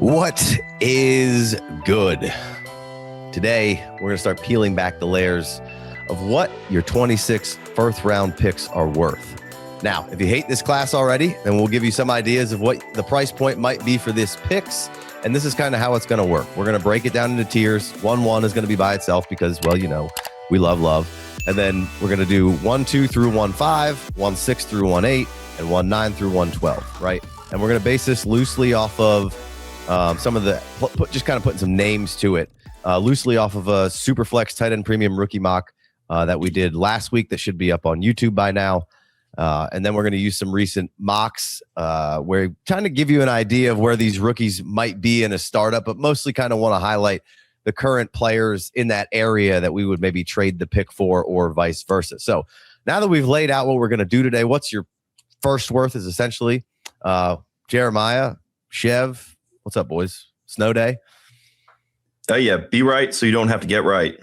What is good? Today, we're going to start peeling back the layers of what your 26 first round picks are worth. Now, if you hate this class already, then we'll give you some ideas of what the price point might be for this picks. And this is kind of how it's going to work. We're going to break it down into tiers. 1-1 is going to be by itself because, well, you know, we love. And then we're going to do 1-2 through 1-5, 1-6 through 1-8, and 1-9 through 1-12, right? And we're going to base this loosely off of some of the, just kind of putting some names to it, loosely off of a Superflex tight end premium rookie mock that we did last week that should be up on YouTube by now. And then we're going to use some recent mocks where trying to give you an idea of where these rookies might be in a startup, but mostly kind of want to highlight the current players in that area that we would maybe trade the pick for or vice versa. So now that we've laid out what we're going to do today, what's your first worth is essentially Jeremiyah, Chev. What's up, boys? Snow day? Oh, yeah. Be right so you don't have to get right.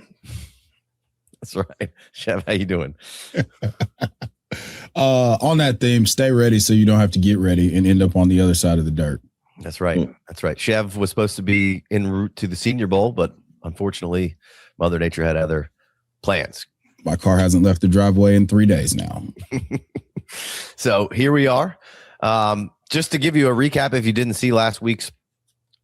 That's right. Chev, how you doing? On that theme, stay ready so you don't have to get ready and end up on the other side of the dirt. That's right. That's right. Chev was supposed to be en route to the Senior Bowl, but unfortunately, Mother Nature had other plans. My car hasn't left the driveway in 3 days now. So here we are. Just to give you a recap, if you didn't see last week's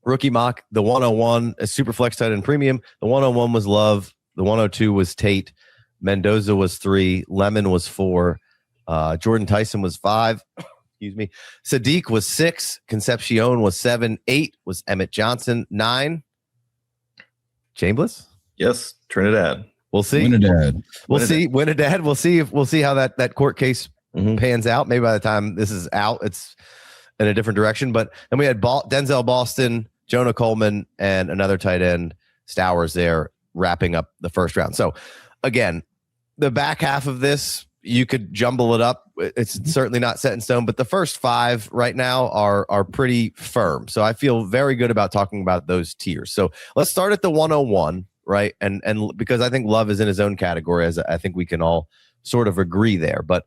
rookie mock, the 101 is Superflex tight end premium. The 101 was Love. The 102 was Tate. Mendoza was 3. Lemon was 4. Jordyn Tyson was 5. Excuse me. Sadiq was 6. Concepcion was 7. 8 was Emmett Johnson. 9. Chambliss? Yes, Trinidad. We'll see. Winnidad. We'll see how that court case pans out. Maybe by the time this is out, it's in a different direction. But then we had Denzel Boston, Jonah Coleman, and another tight end, Stowers there, wrapping up the first round. So again, the back half of this, you could jumble it up. It's certainly not set in stone, but the first 5 right now are pretty firm. So I feel very good about talking about those tiers. So let's start at the 101, right? And because I think Love is in his own category, as I think we can all sort of agree there. But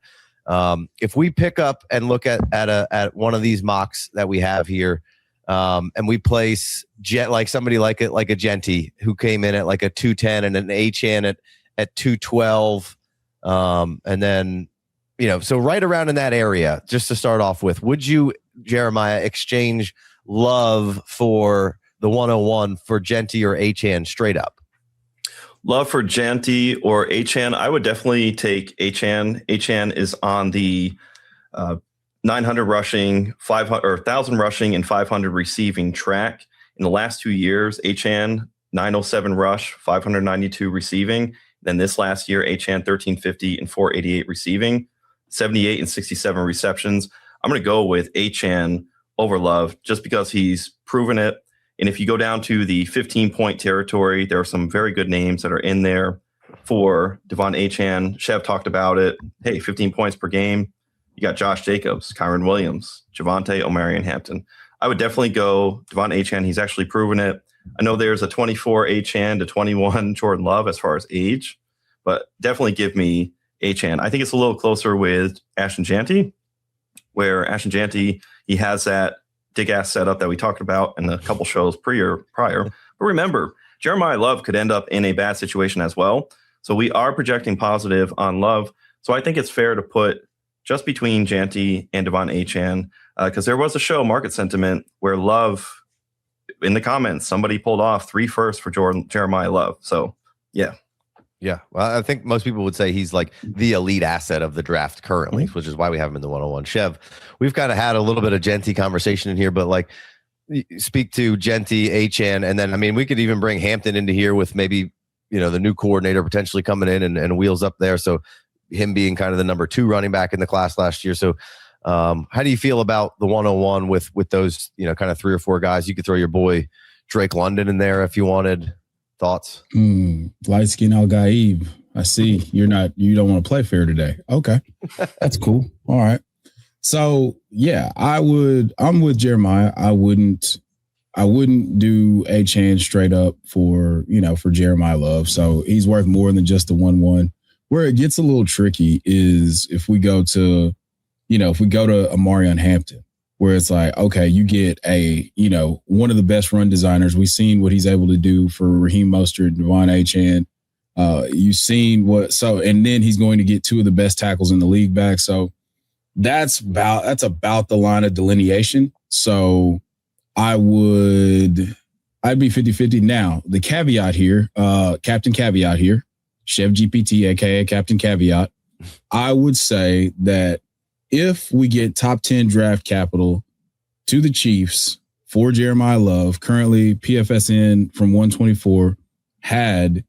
if we pick up and look at one of these mocks that we have here, and we place like somebody like a Genty who came in at like a 210 and an Achan at 212. And then, you know, so right around in that area, just to start off with, would you, Jeremiyah, exchange Love for the 101 for Genty or Achan straight up? Love for Genty or Achan. I would definitely take Achan. Achan is on the 900 rushing, 500 or 1,000 rushing and 500 receiving track. In the last 2 years, Achan 907 rush, 592 receiving. Then this last year, Achan 1350 and 488 receiving, 78 and 67 receptions. I'm going to go with Achan over Love just because he's proven it. And if you go down to the 15-point territory, there are some very good names that are in there for Devon Achan. Chev talked about it. Hey, 15 points per game. You got Josh Jacobs, Kyron Williams, Javonte, Omarion Hampton. I would definitely go Devon Achan. He's actually proven it. I know there's a 24 Achan to 21 Jordan Love as far as age, but definitely give me Achan. I think it's a little closer with Ashton Jeanty, where Ashton Jeanty, he has that dig-ass setup that we talked about in a couple shows prior. But remember, Jeremiyah Love could end up in a bad situation as well. So we are projecting positive on Love. So I think it's fair to put just between Jeanty and Devon Achan, because there was a show, Market Sentiment, where Love, in the comments, somebody pulled off 3 firsts for Jeremiyah Love. So, yeah. Yeah. Well, I think most people would say he's like the elite asset of the draft currently, which is why we have him in the 101. Chev, we've kind of had a little bit of Genty conversation in here, but like speak to Genty, Achan, and then, I mean, we could even bring Hampton into here with maybe, you know, the new coordinator potentially coming in and wheels up there. So him being kind of the number 2 running back in the class last year. So how do you feel about the 101 with those, you know, kind of 3 or 4 guys? You could throw your boy Drake London in there if you wanted. Thoughts? Light skin Al Gaib. I see you don't want to play fair today. Okay. That's cool. All right. So yeah, I'm with Jeremiyah. I wouldn't do Achan straight up for Jeremiyah Love. So he's worth more than just the 1-1. Where it gets a little tricky is if we go to Omarion Hampton. where it's like, okay, you get one of the best run designers. We've seen what he's able to do for Raheem Mostert, Devon Achane. You've seen and then he's going to get two of the best tackles in the league back. So that's about the line of delineation. So I'd be 50-50. Now, the caveat here, Captain Caveat here, Chef GPT, aka Captain Caveat, I would say that if we get top 10 draft capital to the Chiefs for Jeremiyah Love, currently PFSN from 124 had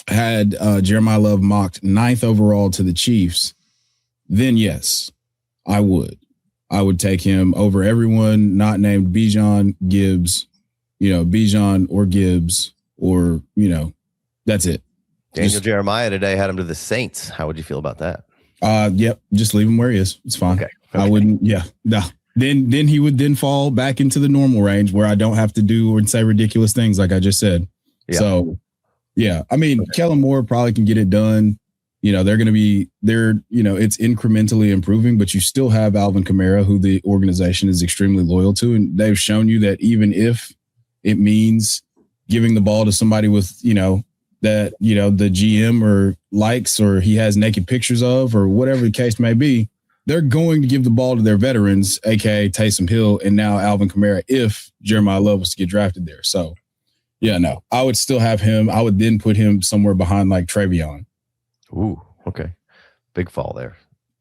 Jeremiyah Love mocked 9th overall to the Chiefs, then yes, I would take him over everyone not named Bijan, Gibbs, Bijan or Gibbs, or, that's it. Daniel Jeremiah today had him to the Saints. How would you feel about that? Yep. Just leave him where he is. It's fine. Okay. I wouldn't. Yeah. No. Then he would then fall back into the normal range where I don't have to do or say ridiculous things like I just said. Yeah. So, yeah. I mean, Kellen Moore probably can get it done. They're going to be there. It's incrementally improving, but you still have Alvin Kamara, who the organization is extremely loyal to, and they've shown you that even if it means giving the ball to somebody with that the GM or likes or he has naked pictures of or whatever the case may be, they're going to give the ball to their veterans, aka Taysom Hill and now Alvin Kamara, if Jeremiyah Love was to get drafted there. So, yeah, no, I would still have him. I would then put him somewhere behind like Travion. Ooh, okay. Big fall there.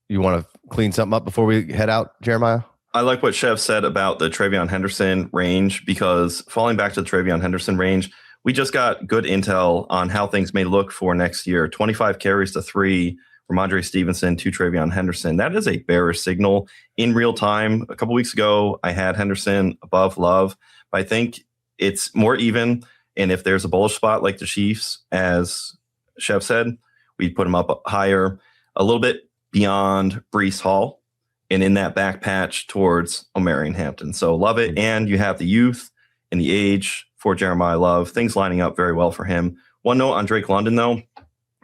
You want to clean something up before we head out, Jeremiah? I like what Chev said about the Travion Henderson range, because falling back to the Travion Henderson range, we just got good intel on how things may look for next year. 25 carries to 3 Ramondre Stevenson to Travion Henderson. That is a bearish signal in real time. A couple weeks ago, I had Henderson above Love, but I think it's more even. And if there's a bullish spot like the Chiefs, as Chev said, we'd put him up higher, a little bit beyond Breece Hall, and in that back patch towards Omarion Hampton. So love it. And you have the youth and the age for Jeremiyah Love, things lining up very well for him. One note on Drake London, though,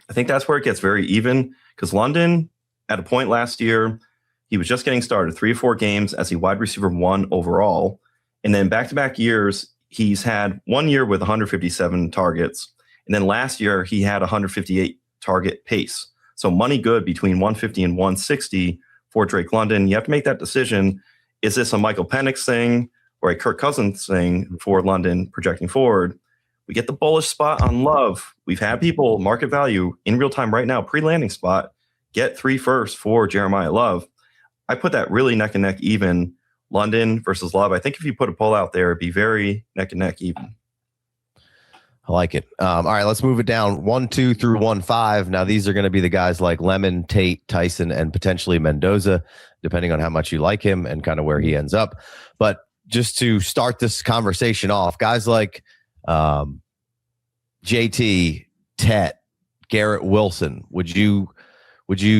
I think that's where it gets very even, because London, at a point last year, he was just getting started, 3 or 4 games as a wide receiver 1 overall. And then back-to-back years, he's had 1 year with 157 targets. And then last year, he had 158 target pace. So money good between 150 and 160 for Drake London. You have to make that decision. Is this a Michael Penix thing or a Kirk Cousins thing for London projecting forward? We get the bullish spot on Love. We've had people market value in real time right now, pre-landing spot, get 3 first for Jeremiyah Love. I put that really neck and neck even, London versus Love. I think if you put a poll out there, it'd be very neck and neck even. I like it. All right, let's move it down 1, 2 through 1, 5. Now, these are going to be the guys like Lemon, Tate, Tyson, and potentially Mendoza, depending on how much you like him and kind of where he ends up. But just to start this conversation off, guys like JT, Tate, Garrett Wilson, would you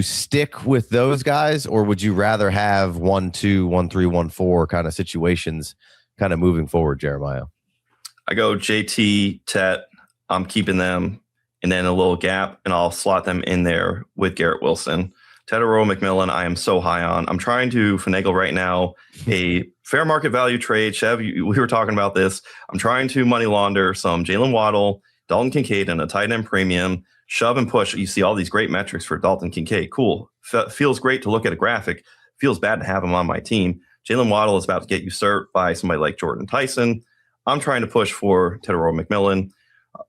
stick with those guys, or would you rather have 1, 2, 1, 3, 1, 4 kind of situations kind of moving forward, Jeremiah? I go JT, Tate, I'm keeping them, and then a little gap, and I'll slot them in there with Garrett Wilson. Tedero McMillan, I am so high on. I'm trying to finagle right now a fair market value trade. Chev, we were talking about this. I'm trying to money launder some Jalen Waddle, Dalton Kincaid, and a tight end premium. Shove and push. You see all these great metrics for Dalton Kincaid. Cool. Feels great to look at a graphic. Feels bad to have him on my team. Jalen Waddle is about to get usurped by somebody like Jordyn Tyson. I'm trying to push for Tedero McMillan.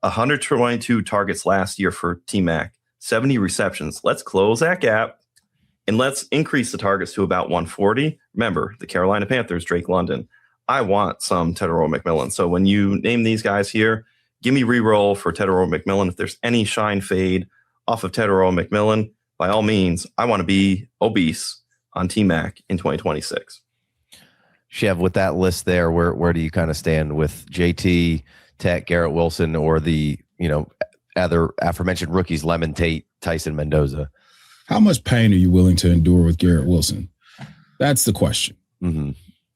122 targets last year for T-Mac. 70 receptions. Let's close that gap, and let's increase the targets to about 140. Remember, the Carolina Panthers, Drake London. I want some Tedero McMillan. So when you name these guys here, give me reroll for Tedero McMillan. If there's any shine fade off of Tedero McMillan, by all means, I want to be obese on T-Mac in 2026. Chev, with that list there, where do you kind of stand with JT, Tate, Garrett Wilson, or the other aforementioned rookies, Lemon, Tate, Tyson, Mendoza? How much pain are you willing to endure with Garrett Wilson? That's the question. Mm-hmm.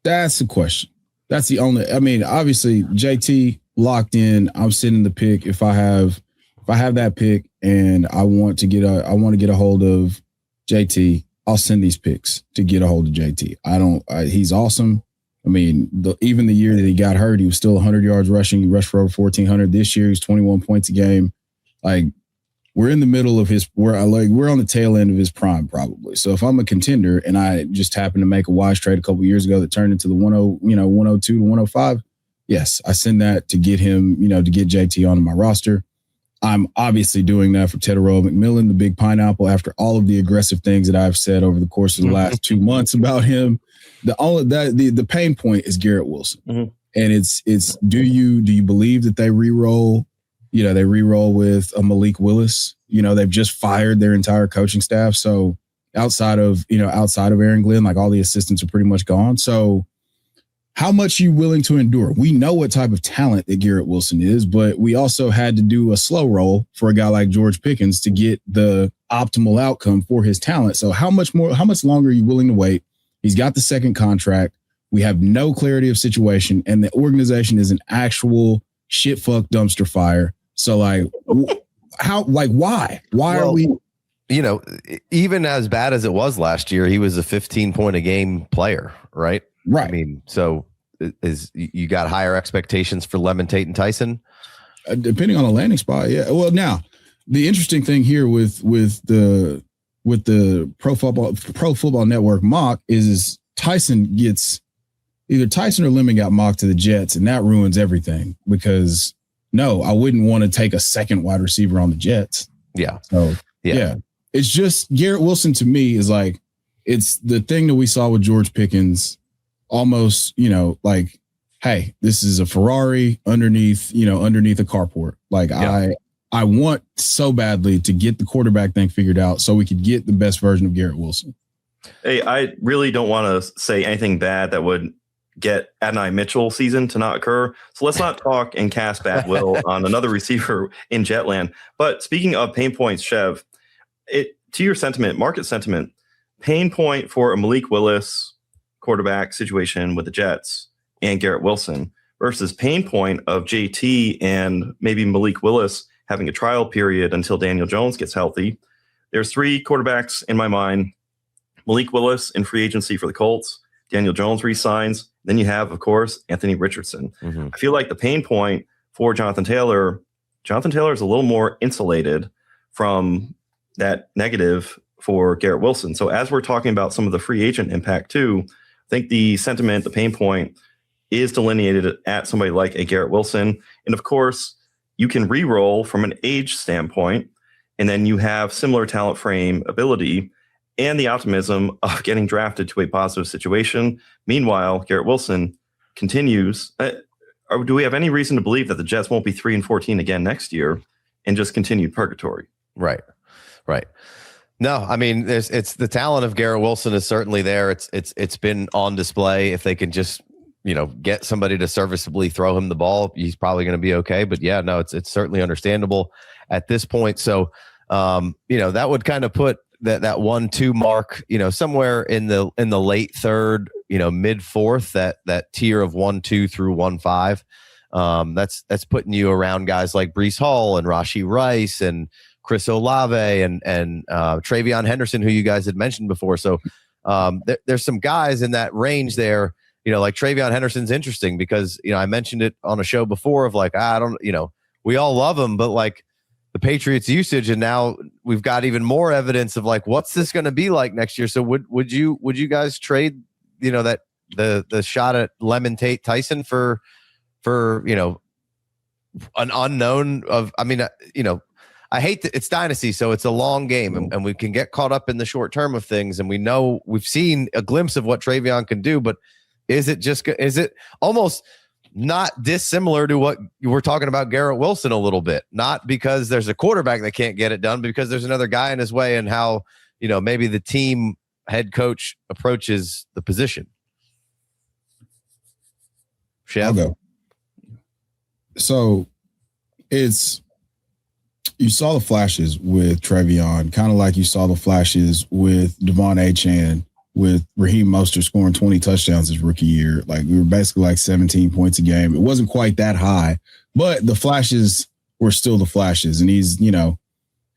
That's the question. That's the only. I mean, obviously, JT locked in. I'm sitting the pick. If I have that pick and I want to get a hold of JT, I'll send these picks to get a hold of JT. He's awesome. I mean, even the year that he got hurt, he was still 100 yards rushing. He rushed for over 1,400. This year, he's 21 points a game. Like, we're in the middle of we're on the tail end of his prime, probably. So if I'm a contender and I just happened to make a wise trade a couple of years ago that turned into the 102 to 105, yes, I send that to get him, to get JT onto my roster. I'm obviously doing that for Tedero McMillan, the big pineapple, after all of the aggressive things that I've said over the course of the last 2 months about him. The pain point is Garrett Wilson. And it's do you believe that they re-roll? They re-roll with a Malik Willis. They've just fired their entire coaching staff. So outside of Aaron Glenn, like, all the assistants are pretty much gone. So how much are you willing to endure? We know what type of talent that Garrett Wilson is, but we also had to do a slow roll for a guy like George Pickens to get the optimal outcome for his talent. So how much longer are you willing to wait? He's got the second contract. We have no clarity of situation, and the organization is an actual shit fuck dumpster fire. So why are we? Even as bad as it was last year, he was a 15-point a game player, right? Right. I mean, so you got higher expectations for Lemon, Tate, and Tyson? Depending on the landing spot, yeah. Well, now the interesting thing here with the Pro Football Network mock is Tyson gets either Tyson or Lemon got mocked to the Jets, and that ruins everything because. No, I wouldn't want to take a second wide receiver on the Jets. Yeah. So, yeah. It's just Garrett Wilson to me is like, it's the thing that we saw with George Pickens, almost, like, hey, this is a Ferrari underneath a carport. Like, I want so badly to get the quarterback thing figured out so we could get the best version of Garrett Wilson. Hey, I really don't want to say anything bad that would get Adonai Mitchell season to not occur. So let's not talk and cast bad will on another receiver in Jetland. But speaking of pain points, Chev, to your sentiment, market sentiment, pain point for a Malik Willis quarterback situation with the Jets and Garrett Wilson versus pain point of JT and maybe Malik Willis having a trial period until Daniel Jones gets healthy. There's 3 quarterbacks in my mind. Malik Willis in free agency for the Colts. Daniel Jones re-signs. Then you have, of course, Anthony Richardson. I feel like the pain point for Jonathan Taylor is a little more insulated from that negative for Garrett Wilson. So as we're talking about some of the free agent impact too, I think the sentiment, the pain point is delineated at somebody like a Garrett Wilson. And of course, you can re-roll from an age standpoint, and then you have similar talent frame ability and the optimism of getting drafted to a positive situation. Meanwhile, Garrett Wilson continues. Do we have any reason to believe that the Jets won't be 3-14 again next year and just continue purgatory? Right. No, I mean, it's the talent of Garrett Wilson is certainly there. It's been on display. If they can just get somebody to serviceably throw him the ball, he's probably going to be okay. But yeah, no, it's certainly understandable at this point. So that would kind of put that 1-2 mark, somewhere in the late third, mid fourth, that tier of 1-2 through 1-5. That's putting you around guys like Breece Hall and Rashee Rice and Chris Olave and Travion Henderson, who you guys had mentioned before. So there's some guys in that range there, like Travion Henderson's interesting because, I mentioned it on a show before of like, we all love him, but like, the Patriots usage, and now we've got even more evidence of like what's this going to be like next year. So would you guys trade that the shot at Lemon, Tate, Tyson for an unknown of? I mean, I hate that it's Dynasty, so it's a long game, and we can get caught up in the short term of things, and we know we've seen a glimpse of what Travion can do, but is it almost not dissimilar to what you were talking about Garrett Wilson a little bit, not because there's a quarterback that can't get it done, but because there's another guy in his way and how, maybe the team head coach approaches the position. I'll go. So you saw the flashes with Travion, kind of like you saw the flashes with Devon Achane, with Raheem Mostert scoring 20 touchdowns his rookie year. Like, we were basically like 17 points a game. It wasn't quite that high, but the flashes were still the flashes. And he's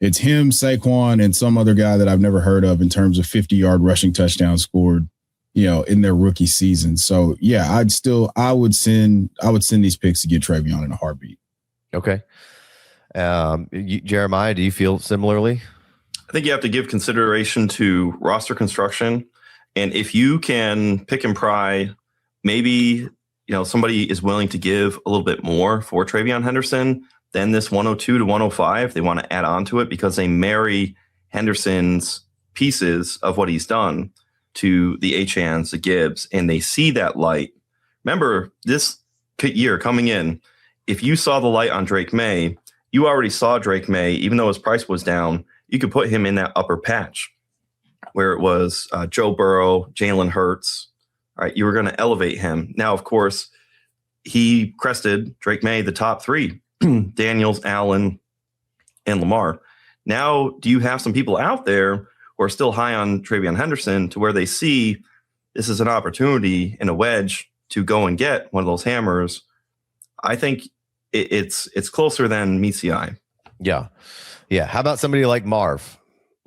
It's him, Saquon, and some other guy that I've never heard of in terms of 50-yard rushing touchdowns scored, in their rookie season. So yeah, I would send these picks to get Travion in a heartbeat. Okay. Jeremiah, do you feel similarly? I think you have to give consideration to roster construction. And if you can pick and pry, maybe, somebody is willing to give a little bit more for Travion Henderson than this 102 to 105. They want to add on to it because they marry Henderson's pieces of what he's done to the Achans, the Gibbs, and they see that light. Remember, this year coming in, if you saw the light on Drake May, you already saw Drake May, even though his price was down, you could put him in that upper patch where it was Joe Burrow, Jalen Hurts. All right, you were going to elevate him. Now, of course, he crested Drake May, the top three, Daniels, Allen, and Lamar. Now, do you have some people out there who are still high on Travion Henderson to where they see this is an opportunity in a wedge to go and get one of those hammers? I think it's closer than meets the eye. Yeah. Yeah. How about somebody like Marv?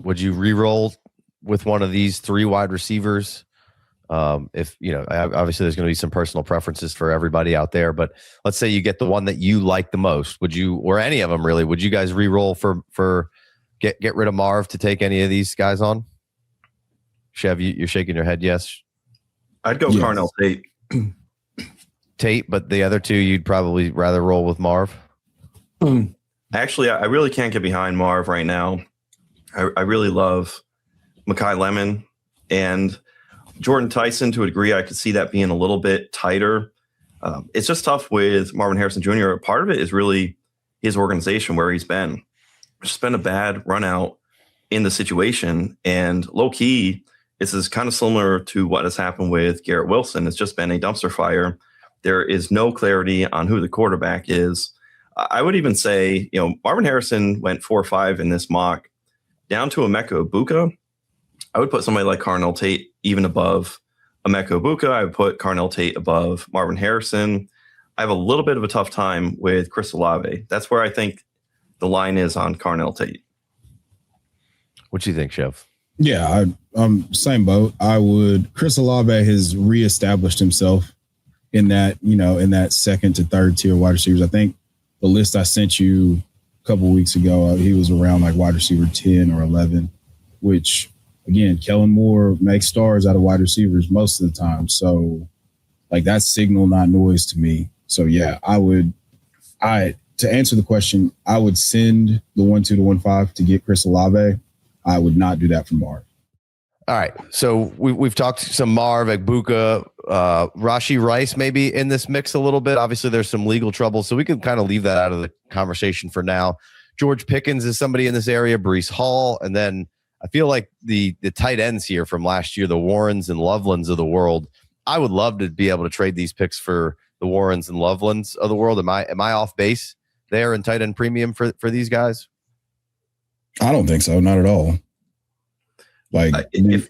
Would you re-roll with one of these three wide receivers? If obviously there's going to be some personal preferences for everybody out there, but let's say you get the one that you like the most. Would you, or any of them really, would you guys re-roll for get rid of Marv to take any of these guys on? Chev, you're shaking your head. Yes. I'd go Carnell Tate. Tate, but the other two you'd probably rather roll with Marv. Actually, I really can't get behind Marv right now. I really love Makai Lemon and Jordyn Tyson to a degree. I could see that being a little bit tighter. It's just tough with Marvin Harrison Jr. Part of it is really his organization, where he's been. It's just been a bad run out in the situation. And low key, this is kind of similar to what has happened with Garrett Wilson. It's just been a dumpster fire. There is no clarity on who the quarterback is. I would even say, Marvin Harrison went 4-5 in this mock down to Emeka Egbuka. I would put somebody like Carnell Tate even above Emeka Egbuka. I would put Carnell Tate above Marvin Harrison. I have a little bit of a tough time with Chris Olave. That's where I think the line is on Carnell Tate. What do you think, Chev? Yeah, same boat. Chris Olave has reestablished himself in that second to third tier wide receivers. I think the list I sent you a couple of weeks ago, he was around like wide receiver 10 or 11, which again, Kellen Moore makes stars out of wide receivers most of the time. So like that's signal, not noise to me. So yeah, to answer the question, I would send the 1-2 to 1-5 to get Chris Olave. I would not do that for Marv. All right. So we've talked some Marv, Egbuka, Rashee Rice maybe in this mix a little bit. Obviously, there's some legal trouble, so we can kind of leave that out of the conversation for now. George Pickens is somebody in this area, Breece Hall, and then I feel like the tight ends here from last year, the Warrens and Lovelands of the world. I would love to be able to trade these picks for the Warrens and Lovelands of the world. Am I off base there in tight end premium for these guys? I don't think so. Not at all. Like if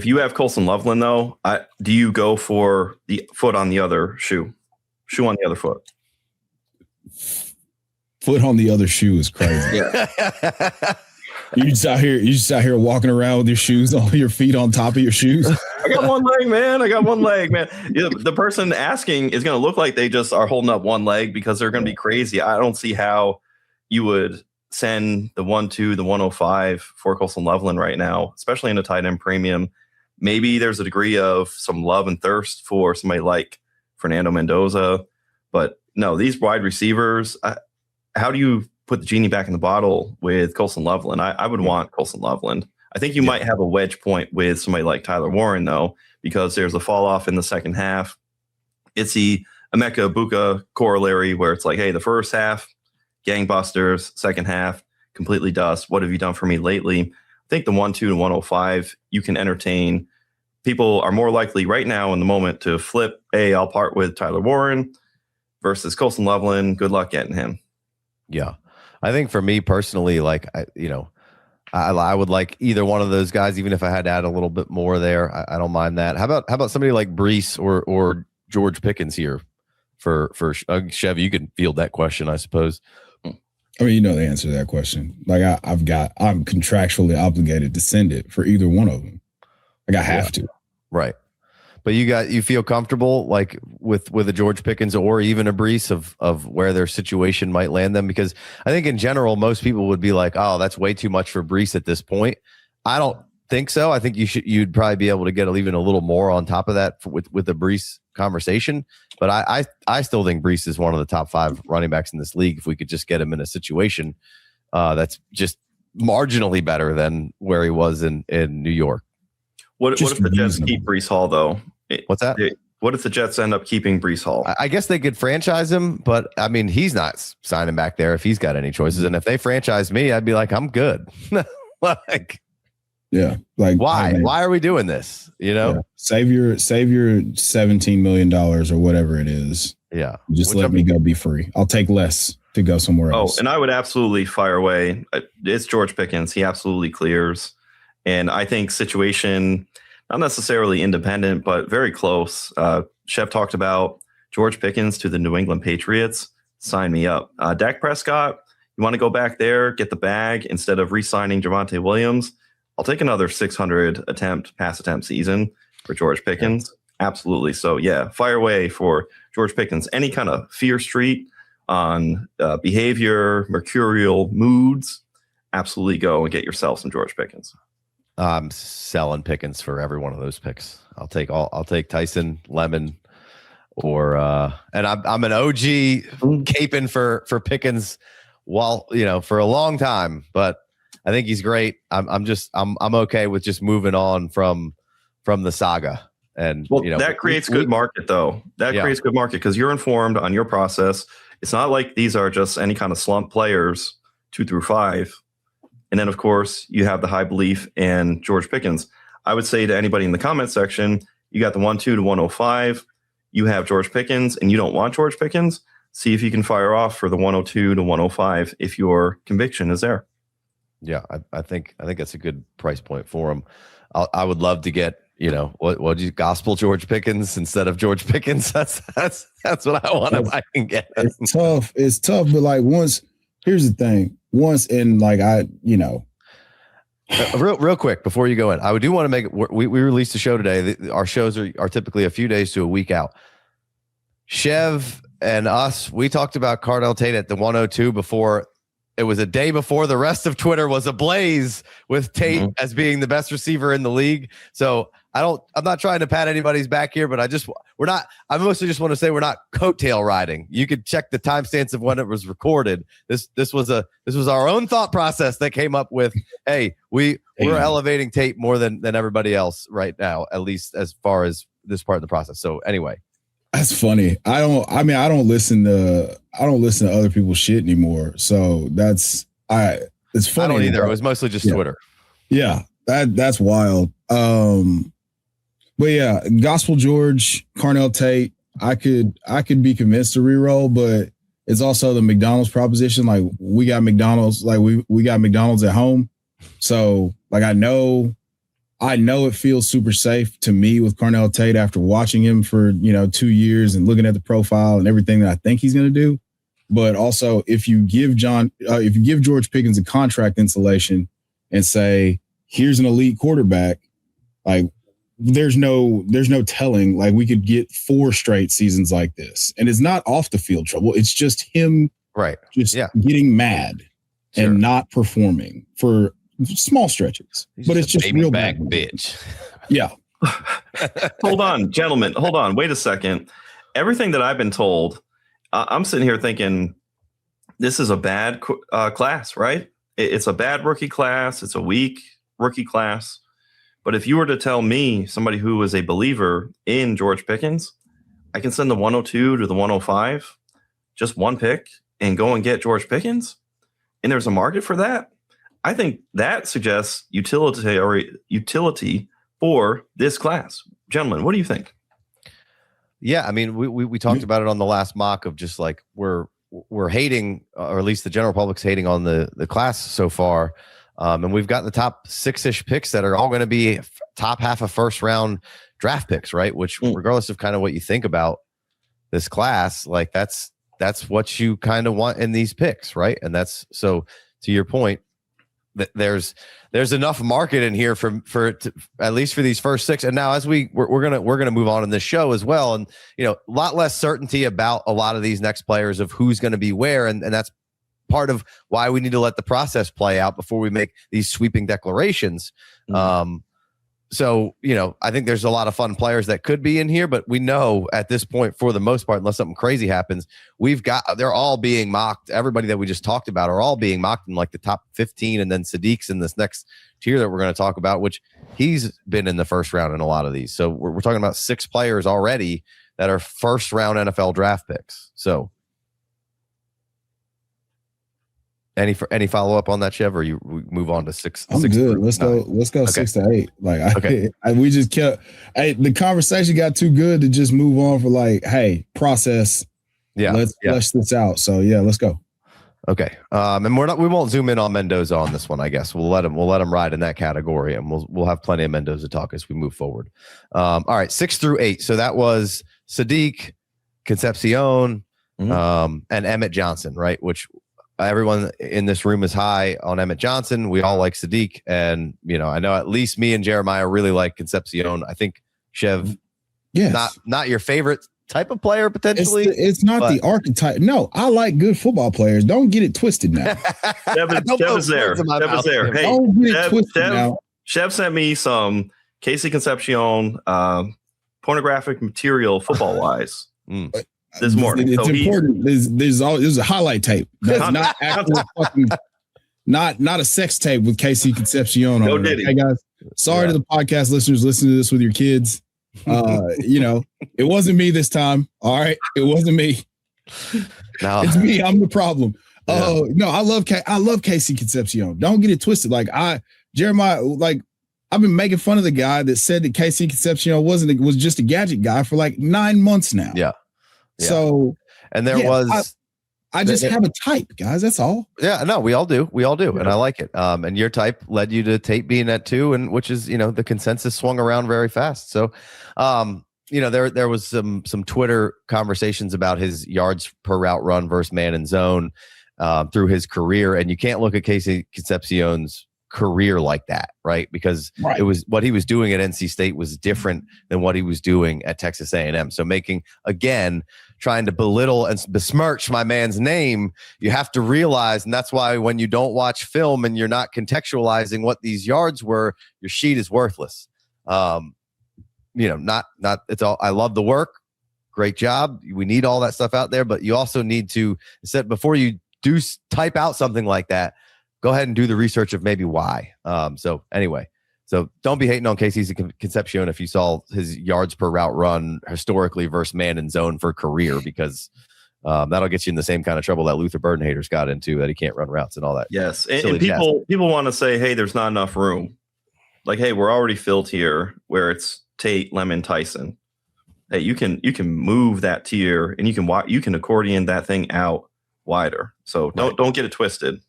you have Colson Loveland, though, do you go for the foot on the other shoe on the other foot? Foot on the other shoe is crazy. Yeah. You just out here walking around with your shoes on your feet on top of your shoes. I got one leg, man. The person asking is going to look like they just are holding up one leg because they're going to be crazy. I don't see how you would send the 1-2, the 105 for Colson Loveland right now, especially in a tight end premium. Maybe there's a degree of some love and thirst for somebody like Fernando Mendoza, but no, these wide receivers, how do you put the genie back in the bottle with Colson Loveland? I would want Colson Loveland. I think you might have a wedge point with somebody like Tyler Warren, though, because there's a fall off in the second half. It's the Emeka Egbuka corollary where it's like, hey, the first half, gangbusters, second half, completely dust. What have you done for me lately? I think the 1-2 to 105, you can entertain. People are more likely right now in the moment to flip, hey, I'll part with Tyler Warren versus Colson Loveland. Good luck getting him. Yeah. I think for me personally, like, I would like either one of those guys, even if I had to add a little bit more there. I don't mind that. How about somebody like Breece or George Pickens here for Chev? You can field that question, I suppose. I mean, you know the answer to that question. Like I'm contractually obligated to send it for either one of them. Like I have to. Right. But you feel comfortable like with a George Pickens or even a Breece of where their situation might land them? Because I think in general, most people would be like, oh, that's way too much for Breece at this point. I don't think so. I think you'd probably be able to get even a little more on top of that with the Breece conversation. But I still think Breece is one of the top 5 running backs in this league. If we could just get him in a situation that's just marginally better than where he was in New York. What if the Jets keep Breece Hall, though? What's that? What if the Jets end up keeping Breece Hall? I guess they could franchise him, but I mean, he's not signing back there if he's got any choices. And if they franchise me, I'd be like, I'm good. Like, yeah, like why? Why are we doing this? You know, save your $17 million or whatever it is. Yeah, just let me go be free. I'll take less to go somewhere else. Oh, and I would absolutely fire away. It's George Pickens. He absolutely clears. And I think situation, not necessarily independent, but very close. Chef talked about George Pickens to the New England Patriots. Sign me up. Dak Prescott, you want to go back there, get the bag instead of re-signing Javonte Williams? I'll take another 600 pass attempt season for George Pickens. Yeah. Absolutely. So, yeah, fire away for George Pickens. Any kind of fear street on behavior, mercurial moods, absolutely go and get yourself some George Pickens. I'm selling Pickens for every one of those picks. I'll take Tyson, Lemon, or and I'm an OG caping for Pickens for a long time, but I think he's great. I'm okay with just moving on from the saga. And that creates good market though. That creates good market because you're informed on your process. It's not like these are just any kind of slump players 2 through 5. And then, of course, you have the high belief in George Pickens. I would say to anybody in the comment section, you got the 102 to 105. You have George Pickens and you don't want George Pickens. See if you can fire off for the 102 to 105 if your conviction is there. Yeah, I think that's a good price point for him. I would love to get, what you gospel George Pickens instead of George Pickens. That's what I want if I can get. It's tough. It's tough, but here's the thing. Real quick before you go in, I do want to make it. We released a show today. Our shows are typically a few days to a week out. Chev and us, we talked about Carnell Tate at the 102 before. It was a day before the rest of Twitter was ablaze with Tate as being the best receiver in the league. So I'm not trying to pat anybody's back here, but I mostly just want to say we're not coattail riding. You could check the timestamps of when it was recorded. This was our own thought process that came up with, hey, we're elevating Tate more than everybody else right now, at least as far as this part of the process. So anyway. That's funny. I don't listen to other people's shit anymore. So it's funny. I don't either. It was mostly just Twitter. Yeah. That's wild. But yeah, Gospel George, Carnell Tate, I could be convinced to reroll, but it's also the McDonald's proposition. Like we got McDonald's, we got McDonald's at home. So I know it feels super safe to me with Carnell Tate after watching him for 2 years and looking at the profile and everything that I think he's going to do. But also, if you give George Pickens a contract installation and say, here's an elite quarterback, there's no telling. We could get 4 straight seasons like this, and it's not off the field trouble. It's just him, getting mad and not performing for small stretches. But it's just real back bitch. Yeah. Hold on, gentlemen. Hold on. Wait a second. Everything that I've been told, I'm sitting here thinking this is a bad class, right? It's a bad rookie class. It's a weak rookie class. But if you were to tell me, somebody who is a believer in George Pickens, I can send the 102 to the 105, just one pick, and go and get George Pickens, and there's a market for that. I think that suggests utility for this class. Gentlemen, what do you think? Yeah, I mean, we talked about it on the last mock of just we're hating, or at least the general public's hating on the class so far. And we've got the top 6-ish picks that are all going to be top half of first round draft picks, right? Which regardless of kind of what you think about this class, that's that's what you kind of want in these picks, right? And that's so to your point, that there's enough market in here for at least for these first 6. And now as we're gonna move on in this show as well, and a lot less certainty about a lot of these next players of who's going to be where, and that's part of why we need to let the process play out before we make these sweeping declarations. So, I think there's a lot of fun players that could be in here, but we know at this point, for the most part, unless something crazy happens, they're all being mocked. Everybody that we just talked about are all being mocked in like the top 15, and then Sadiq's in this next tier that we're going to talk about, which he's been in the first round in a lot of these. So we're talking about 6 players already that are first round NFL draft picks. So any follow up on that, Chev, or we move on to 6? I'm good. Let's go okay. 6 to 8. Like we just kept. The conversation got too good to just move on for like, hey, process. Yeah, let's flesh this out. So let's go. Okay, and we won't zoom in on Mendoza on this one. I guess we'll let him ride in that category, and we'll have plenty of Mendoza talk as we move forward. All right, 6 through 8. So that was Sadiq, Concepcion, and Emmett Johnson, right? Which everyone in this room is high on Emmett Johnson. We all like Sadiq, and I know at least me and Jeremiah really like Concepcion. I think Chev, not your favorite type of player potentially. It's not the archetype. No, I like good football players. Don't get it twisted now. Chev is there. Hey, don't get it twisted now. Chev sent me some Casey Concepcion pornographic material football wise. This morning. It's important. There's a highlight tape. That's not actual fucking, not a sex tape with Casey Concepcion. No diddy. Hey guys, sorry to the podcast listeners listening to this with your kids. It wasn't me this time. All right, it wasn't me. No, it's me. I'm the problem. Oh no, I love Casey Concepcion. Don't get it twisted. Like Jeremiah, like I've been making fun of the guy that said that Casey Concepcion was just a gadget guy for like 9 months now. Yeah. So, and there was, I just have a type, guys. That's all. Yeah, no, we all do, and I like it. And your type led you to Tate being at 2, and which is, the consensus swung around very fast. So, there was some Twitter conversations about his yards per route run versus man and zone through his career, and you can't look at Casey Concepcion's career like that, right? Because it was what he was doing at NC State was different than what he was doing at Texas A&M. So trying to belittle and besmirch my man's name, you have to realize, and that's why when you don't watch film and you're not contextualizing what these yards were, your sheet is worthless. Not it's all. I love the work, great job. We need all that stuff out there, but you also need to before you do type out something like that, go ahead and do the research of maybe why. So don't be hating on Casey Concepcion if you saw his yards per route run historically versus man and zone for career, because that'll get you in the same kind of trouble that Luther Burden haters got into, that he can't run routes and all that. Yes, and people want to say, hey, there's not enough room. Like, hey, we're already filled here where it's Tate, Lemon, Tyson. Hey, you can move that tier, and you can accordion that thing out wider. So don't get it twisted.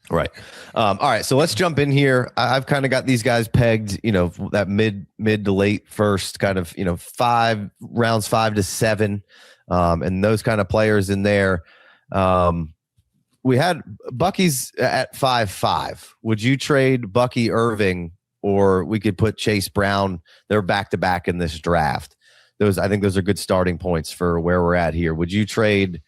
Right. All right. So let's jump in here. I've kind of got these guys pegged, that mid to late first kind of, 5 rounds, 5 to 7, and those kind of players in there. We had Bucky's at 5.5. Would you trade Bucky Irving, or we could put Chase Brown? They're back to back in this draft. I think those are good starting points for where we're at here. Would you trade?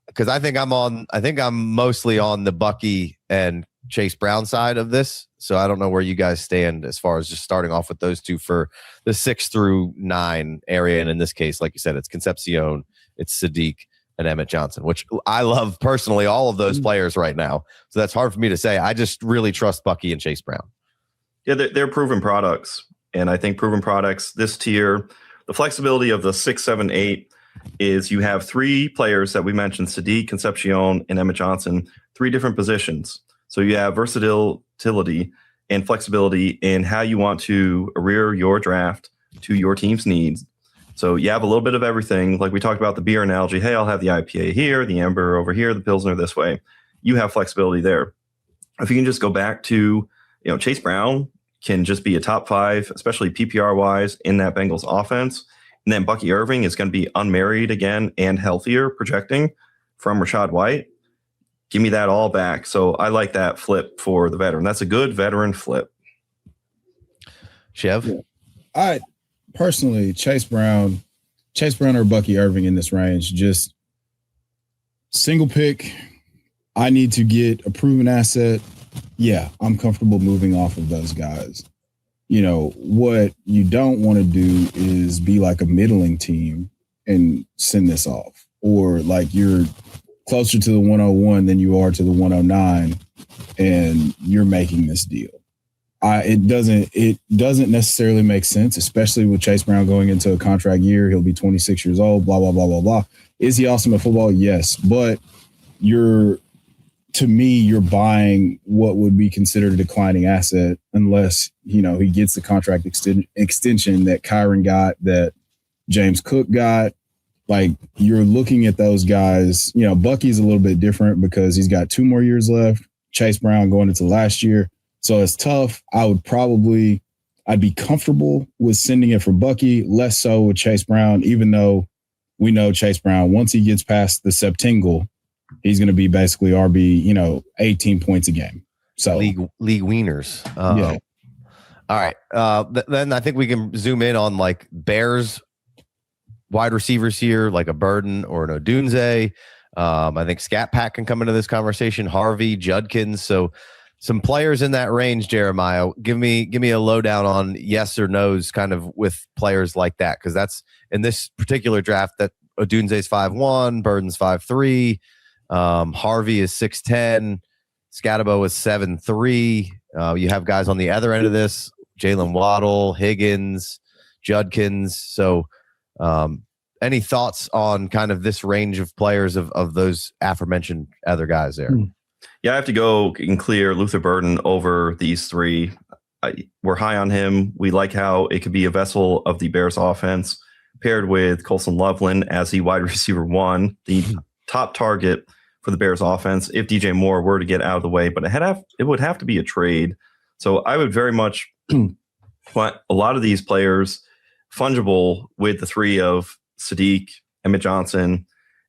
Because I think I'm mostly on the Bucky and Chase Brown side of this. So I don't know where you guys stand as far as just starting off with those two for the 6 through 9 area. And in this case, like you said, it's Concepcion, it's Sadiq, and Emmett Johnson, which I love personally, all of those players right now. So that's hard for me to say. I just really trust Bucky and Chase Brown. Yeah, they're proven products. And I think proven products, this tier, the flexibility of the 6, 7, 8, is you have 3 players that we mentioned, Sadiq, Concepcion, and Emmett Johnson, 3 different positions. So you have versatility and flexibility in how you want to rear your draft to your team's needs. So you have a little bit of everything. Like we talked about the beer analogy. Hey, I'll have the IPA here, the amber over here, the Pilsner this way. You have flexibility there. If you can just go back to, Chase Brown can just be a top 5, especially PPR-wise, in that Bengals offense. And then Bucky Irving is going to be unmarried again and healthier, projecting. from Rachaad White, give me that all back. So I like that flip for the veteran. That's a good veteran flip. Chev? Yeah. I personally, Chase Brown or Bucky Irving in this range, just single pick. I need to get a proven asset. Yeah, I'm comfortable moving off of those guys. You know, what you don't want to do is be like a middling team and send this off, or like you're closer to the 101 than you are to the 109 and you're making this deal. It doesn't necessarily make sense, especially with Chase Brown going into a contract year. He'll be 26 years old, blah, blah, blah, blah, blah. Is he awesome at football? Yes. But you're buying what would be considered a declining asset unless, you know, he gets the contract extension that Kyron got, that James Cook got. Like, you're looking at those guys. You know, Bucky's a little bit different because he's got 2 more years left. Chase Brown going into last year. So it's tough. I'd be comfortable with sending it for Bucky, less so with Chase Brown, even though we know Chase Brown, once he gets past the septingle, he's going to be basically RB, you know, 18 points a game. So league wieners. Yeah. All right. Then I think we can zoom in on like Bears wide receivers here, like a Burden or an Odunze. I think Scat Pack can come into this conversation. Harvey, Judkins. So some players in that range, Jeremiah. Give me a lowdown on yes or no's kind of with players like that, because that's in this particular draft that Odunze's 5'1", Burden's 5'3", Harvey is 6'10", Scatabo is 7'3". You have guys on the other end of this, Jalen Waddle, Higgins, Judkins. So any thoughts on kind of this range of players of those aforementioned other guys there? Yeah, I have to go and clear Luther Burden over these three. We're high on him. We like how it could be a vessel of the Bears offense paired with Colson Loveland as the wide receiver 1, the top target for the Bears offense if DJ Moore were to get out of the way. But it would have to be a trade. So I would very much want a lot of these players fungible with the 3 of Sadiq, Emmett Johnson,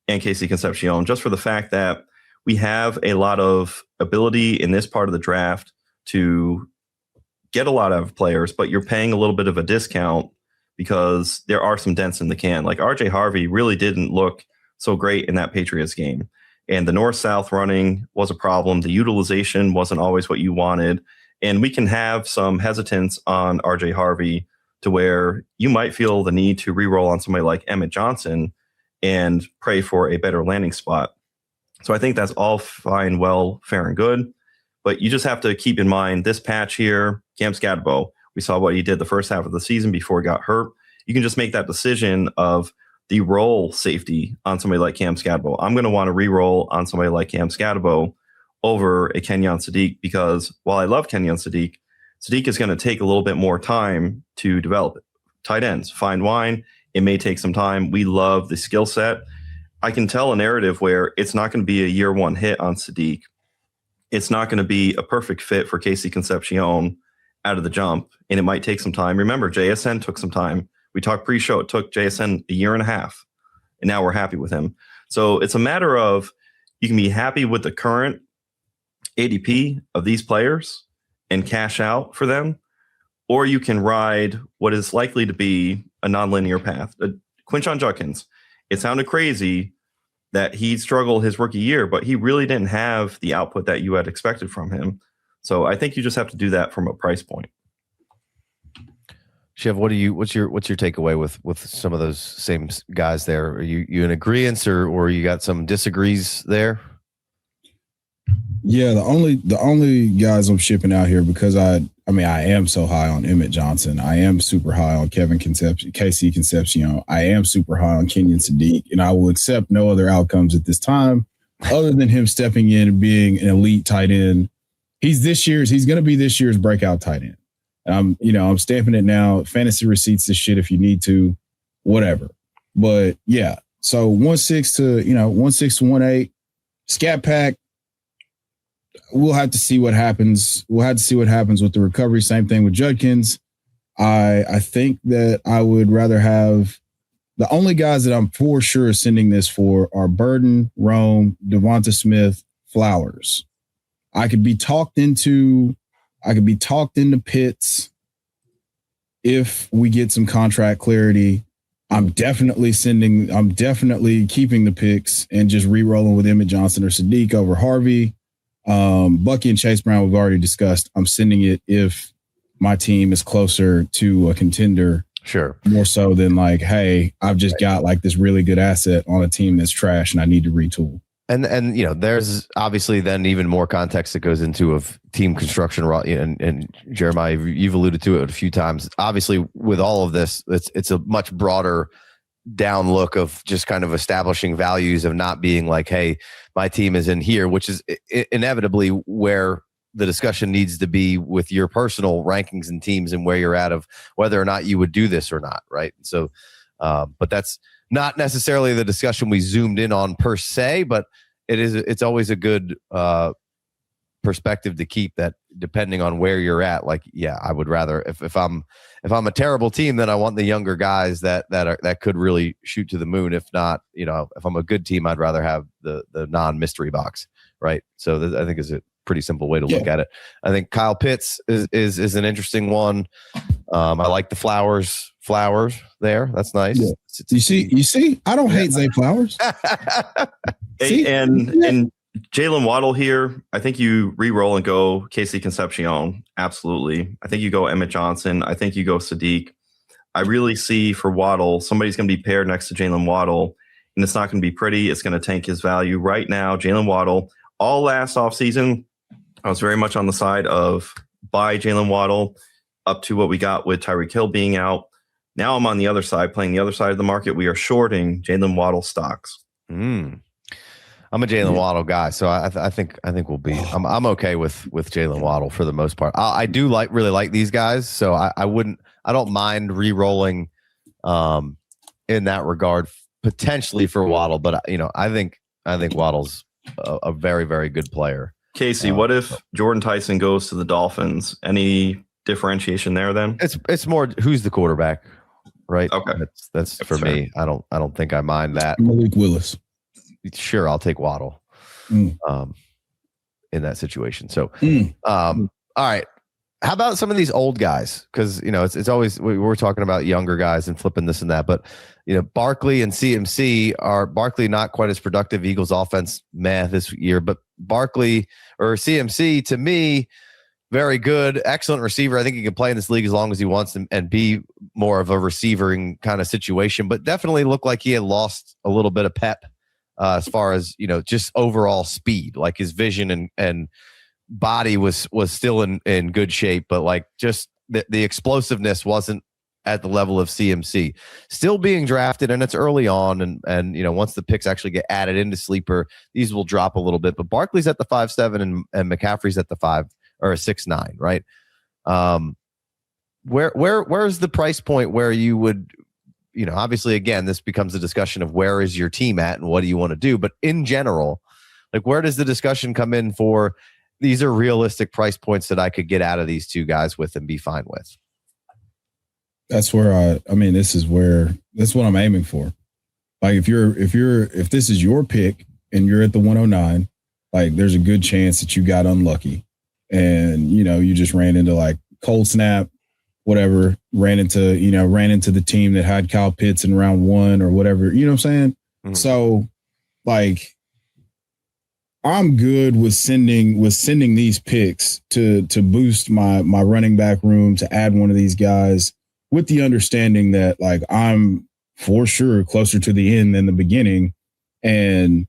and Casey Concepcion, just for the fact that we have a lot of ability in this part of the draft to get a lot of players, but you're paying a little bit of a discount because there are some dents in the can. Like RJ Harvey really didn't look so great in that Patriots game. And the north-south running was a problem. The utilization wasn't always what you wanted. And we can have some hesitance on RJ Harvey to where you might feel the need to re-roll on somebody like Emmett Johnson and pray for a better landing spot. So I think that's all fine, well, fair and good. But you just have to keep in mind this patch here, Cam Scatabo. We saw what he did the first half of the season before he got hurt. You can just make that decision of the roll safety on somebody like Cam Scatabo. I'm going to want to re-roll on somebody like Cam Scatabo over a Kenyon Sadiq, because while I love Kenyon Sadiq, Sadiq is going to take a little bit more time to develop it. Tight ends, fine wine. It may take some time. We love the skill set. I can tell a narrative where it's not going to be a year 1 hit on Sadiq. It's not going to be a perfect fit for Casey Concepcion out of the jump, and it might take some time. Remember, JSN took some time. We talked pre-show. It took JSN a year and a half, and now we're happy with him. So it's a matter of you can be happy with the current ADP of these players and cash out for them, or you can ride what is likely to be a nonlinear path. Quinshon Judkins, it sounded crazy that he struggled his rookie year, but he really didn't have the output that you had expected from him. So I think you just have to do that from a price point. Chev, what's your takeaway with some of those same guys there? Are you in agreement or you got some disagrees there? Yeah, the only guys I'm shipping out here, because I am so high on Emmett Johnson. I am super high on Casey Concepcion. I am super high on Kenyon Sadiq, and I will accept no other outcomes at this time other than him stepping in and being an elite tight end. He's going to be this year's breakout tight end. And I'm stamping it now. Fantasy receipts this shit if you need to, whatever. But yeah, so 1.6 to 1.8 Scat Pack. We'll have to see what happens. We'll have to see what happens with the recovery. Same thing with Judkins. I think that I would rather have The only guys that I'm for sure sending this for are Burden, Rome, Devonta Smith, Flowers. I could be talked into Pitts if we get some contract clarity. I'm definitely keeping the picks and just re-rolling with Emmett Johnson or Sadiq over Harvey. Bucky and Chase Brown, we've already discussed. I'm sending it if my team is closer to a contender. Sure. More so than like, hey, I've just got like this really good asset on a team that's trash and I need to retool. And there's obviously then even more context that goes into of team construction. And Jeremiah, you've alluded to it a few times. Obviously, with all of this, it's a much broader down look of just kind of establishing values of not being like, hey, my team is in here, which is inevitably where the discussion needs to be with your personal rankings and teams and where you're at of whether or not you would do this or not. Right. So, but that's not necessarily the discussion we zoomed in on per se, but it's always a good perspective to keep, that depending on where you're at. Like, yeah, I would rather if I'm a terrible team, then I want the younger guys that could really shoot to the moon. If not, if I'm a good team, I'd rather have the non-mystery box. Right. So I think is a pretty simple way to look at it. I think Kyle Pitts is an interesting one. I like the flowers there. That's nice. Yeah. You see, I don't hate Zay Flowers. And Jalen Waddle here, I think you re-roll and go Casey Concepcion. Absolutely. I think you go Emmett Johnson. I think you go Sadiq. I really see for Waddle, somebody's going to be paired next to Jalen Waddle, and it's not going to be pretty. It's going to tank his value. Right now, Jalen Waddle, all last offseason, I was very much on the side of buy Jalen Waddle up to what we got with Tyreek Hill being out. Now I'm on the other side, playing the other side of the market. We are shorting Jalen Waddle stocks. I'm a Jalen Waddle guy, so I think we'll be. I'm okay with Jalen Waddle for the most part. I do really like these guys, so I don't mind re-rolling in that regard potentially for Waddle, but I think Waddle's a very, very good player. Casey, what if Jordyn Tyson goes to the Dolphins? Any differentiation there then? It's more who's the quarterback, right? Okay, that's for fair. Me. I don't think I mind that. Malik Willis. Sure, I'll take Waddle in that situation. So, all right. How about some of these old guys? Because it's always we're talking about younger guys and flipping this and that, but Barkley and CMC Barkley not quite as productive. Eagles offense this year, but Barkley or CMC to me very good, excellent receiver. I think he can play in this league as long as he wants and be more of a receiving kind of situation. But definitely looked like he had lost a little bit of pep as far as just overall speed. Like his vision and body was still in good shape, but like just the explosiveness wasn't at the level of CMC. Still being drafted, and it's early on, and once the picks actually get added into sleeper, these will drop a little bit. But Barkley's at the 5.7 and McCaffrey's at the 5 or a 6.9, right? Where's the price point where you would, obviously again, this becomes a discussion of where is your team at and what do you want to do, but in general, like where does the discussion come in for these are realistic price points that I could get out of these two guys with and be fine with? That's where that's what I'm aiming for. Like if this is your pick and you're at the 109, like there's a good chance that you got unlucky and you just ran into like cold snap, whatever, ran into the team that had Kyle Pitts in round 1 or whatever, you know what I'm saying? Mm-hmm. So like I'm good with sending these picks to boost my running back room, to add one of these guys with the understanding that like I'm for sure closer to the end than the beginning, and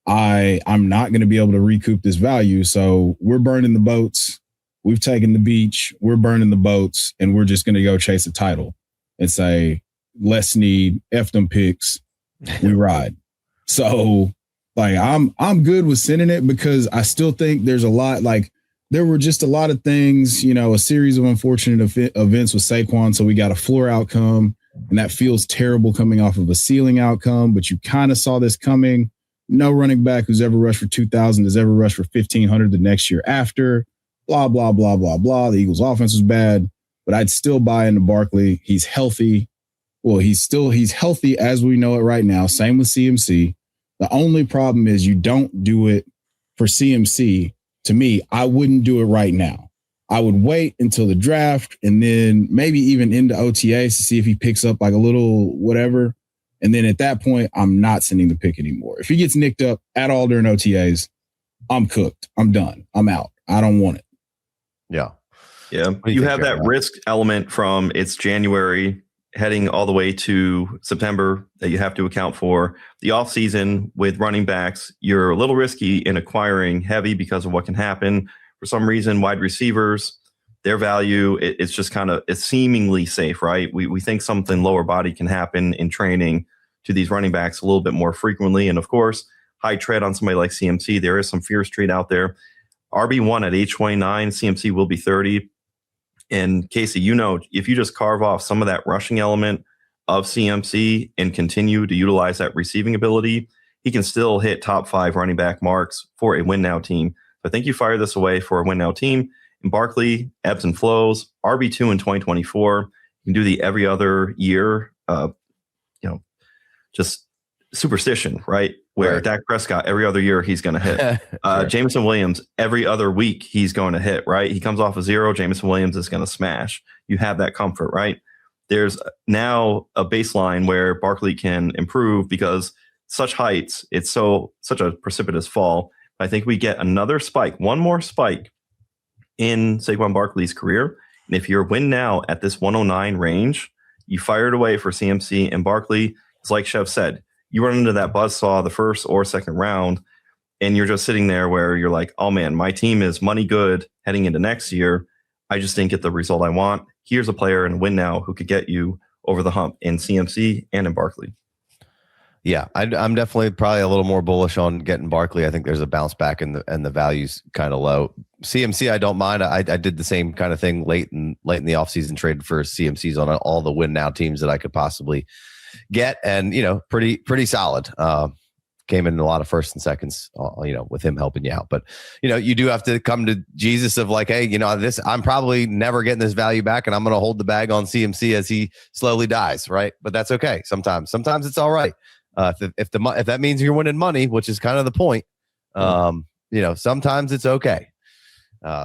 I'm not going to be able to recoup this value. So we're burning the boats. We've taken the beach. We're burning the boats, and we're just going to go chase a title and say, less need, F them picks. We ride. So like I'm good with sending it because I still think there's a lot, like there were just a lot of things, a series of unfortunate events with Saquon. So we got a floor outcome, and that feels terrible coming off of a ceiling outcome, but you kind of saw this coming. No running back who's ever rushed for 2,000 has ever rushed for 1,500 the next year after. Blah, blah, blah, blah, blah. The Eagles offense was bad, but I'd still buy into Barkley. He's healthy. Well, he's healthy as we know it right now. Same with CMC. The only problem is you don't do it for CMC. To me, I wouldn't do it right now. I would wait until the draft and then maybe even into OTAs to see if he picks up like a little whatever. And then at that point, I'm not sending the pick anymore. If he gets nicked up at all during OTAs, I'm cooked. I'm done. I'm out. I don't want it. Yeah. Yeah. You have that risk element from it's January heading all the way to September that you have to account for. The offseason with running backs, you're a little risky in acquiring heavy because of what can happen. For some reason, wide receivers, their value, it's just kind of, it's seemingly safe, right? We think something lower body can happen in training to these running backs a little bit more frequently. And of course, high tread on somebody like CMC. There is some fear street out there. RB1 at age 29, CMC will be 30. And Casey, if you just carve off some of that rushing element of CMC and continue to utilize that receiving ability, he can still hit top 5 running back marks for a win now team. I think you fire this away for a win now team. In Barkley, ebbs and flows, RB2 in 2024. You can do the every other year, just superstition, right? Where Dak Prescott, every other year, he's going to hit. Sure. Jameson Williams, every other week, he's going to hit, right? He comes off a 0. Jameson Williams is going to smash. You have that comfort, right? There's now a baseline where Barkley can improve because such heights, it's such a precipitous fall. I think we get another spike, one more spike in Saquon Barkley's career. And if you're win now at this 109 range, you fire it away for CMC and Barkley. It's like Chev said, you run into that buzzsaw the first or second round, and you're just sitting there where you're like, oh man, my team is money good heading into next year. I just didn't get the result I want. Here's a player and win now who could get you over the hump in CMC and in Barkley. Yeah, I'm definitely probably a little more bullish on getting Barkley. I think there's a bounce back and the value's kind of low. CMC, I don't mind. I did the same kind of thing late in the offseason, traded for CMCs on all the win now teams that I could possibly get, and pretty solid. Came in a lot of first and seconds, with him helping you out. But you do have to come to Jesus of like, hey, this, I'm probably never getting this value back, and I'm going to hold the bag on CMC as he slowly dies, right? But that's okay. Sometimes it's all right. If that means you're winning money, which is kind of the point, sometimes it's okay.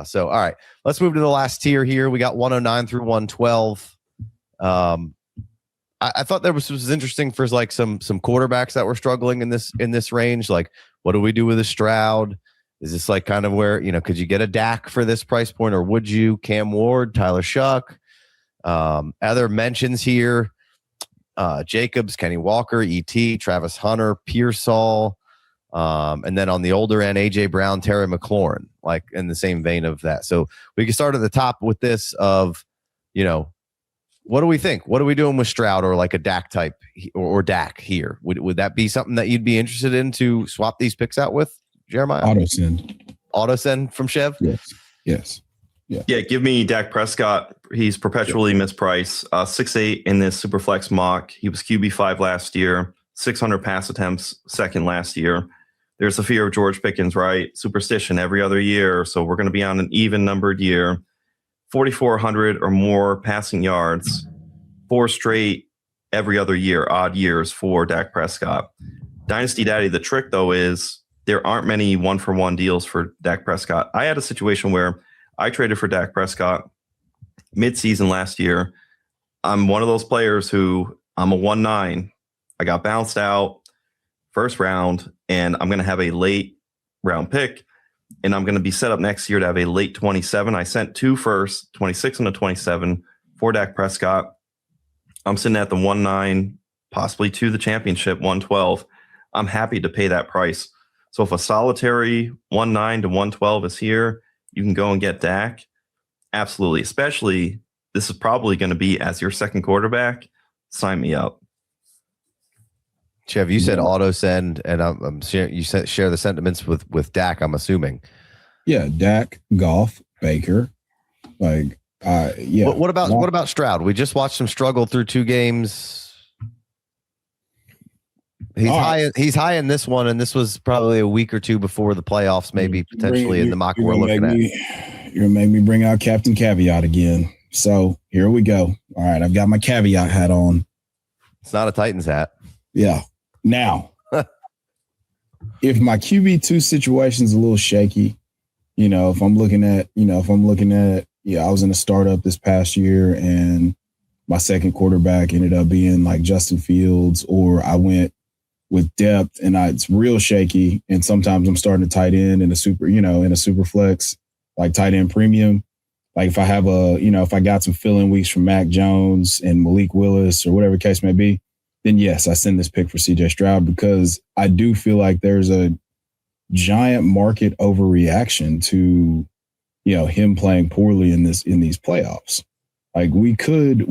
So all right, let's move to the last tier here. We got 109 through 112. I thought there was interesting for like some quarterbacks that were struggling in this range. Like, what do we do with a Stroud? Is this like kind of where, could you get a Dak for this price point, or would you? Cam Ward, Tyler Shuck, other mentions here. Jacobs, Kenny Walker, E.T., Travis Hunter, Pearsall, and then on the older end, A.J. Brown, Terry McLaurin, like in the same vein of that. So we can start at the top with this of, what do we think? What are we doing with Stroud or like a Dak type or Dak here? Would that be something that you'd be interested in to swap these picks out with, Jeremiah? Auto send from Chev? Yes. Yeah, give me Dak Prescott. He's perpetually mispriced. 6'8" in this Superflex mock. He was QB5 last year. 600 pass attempts second last year. There's the fear of George Pickens, right? Superstition every other year. So we're going to be on an even numbered year. 4,400 or more passing yards. 4 straight every other year, odd years for Dak Prescott. Dynasty Daddy, the trick though is there aren't many 1-for-1 deals for Dak Prescott. I had a situation where I traded for Dak Prescott mid-season last year. I'm one of those players who I'm a 1-9. I got bounced out first round, and I'm going to have a late round pick, and I'm going to be set up next year to have a late 27. I sent 2 firsts, 26 and a 27 for Dak Prescott. I'm sitting at the 1-9, possibly to the championship, 112. I'm happy to pay that price. So if a solitary 1-9 to 112 is here, you can go and get Dak. Absolutely. Especially, this is probably going to be as your second quarterback. Sign me up. Chev, you said auto send, and I'm sure you share the sentiments with Dak, I'm assuming. Yeah, Dak, Goff, Baker. Yeah. What about Stroud? We just watched him struggle through 2 games. He's high in this one, and this was probably a week or 2 before the playoffs, maybe potentially in the mock we're looking at. You're gonna make me bring out Captain Caveat again. So here we go. All right, I've got my caveat hat on. It's not a Titans hat. Yeah. Now, if my QB2 situation is a little shaky, if I'm looking at, I was in a startup this past year and my second quarterback ended up being like Justin Fields, or I went with depth and it's real shaky. And sometimes I'm starting to tight end in a super flex, like tight end premium. Like if I have if I got some fill-in weeks from Mac Jones and Malik Willis or whatever the case may be, then yes, I send this pick for CJ Stroud, because I do feel like there's a giant market overreaction to, him playing poorly in these playoffs. Like we could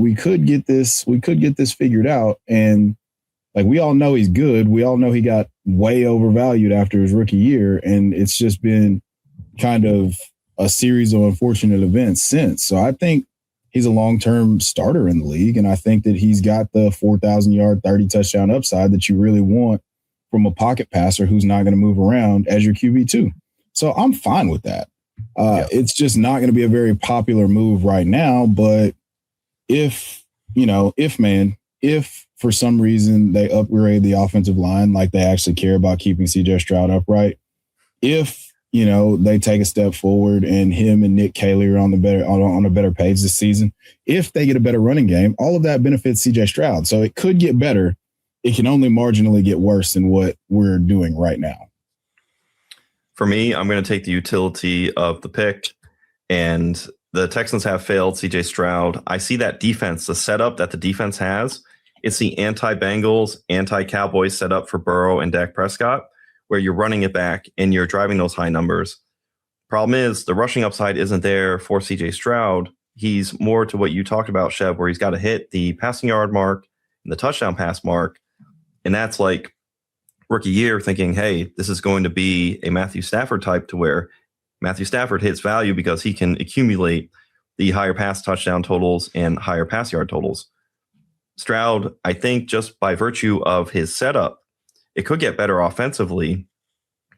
get this figured out. And like, we all know he's good. We all know he got way overvalued after his rookie year. And it's just been kind of a series of unfortunate events since. So I think he's a long-term starter in the league. And I think that he's got the 4,000 yard, 30 touchdown upside that you really want from a pocket passer who's not going to move around as your QB2. So I'm fine with that. It's just not going to be a very popular move right now. But if for some reason they upgrade the offensive line, like they actually care about keeping CJ Stroud upright, if they take a step forward and him and Nick Caley are on a better page this season, if they get a better running game, all of that benefits CJ Stroud. So it could get better. It can only marginally get worse than what we're doing right now. For me, I'm going to take the utility of the pick, and the Texans have failed CJ Stroud. I see that defense, the setup that the defense has. It's the anti-Bengals, anti-Cowboys setup for Burrow and Dak Prescott, where you're running it back and you're driving those high numbers. Problem is, the rushing upside isn't there for CJ Stroud. He's more to what you talked about, Chev, where he's got to hit the passing yard mark and the touchdown pass mark. And that's like rookie year thinking, hey, this is going to be a Matthew Stafford type, to where Matthew Stafford hits value because he can accumulate the higher pass touchdown totals and higher pass yard totals. Stroud, I think just by virtue of his setup, it could get better offensively,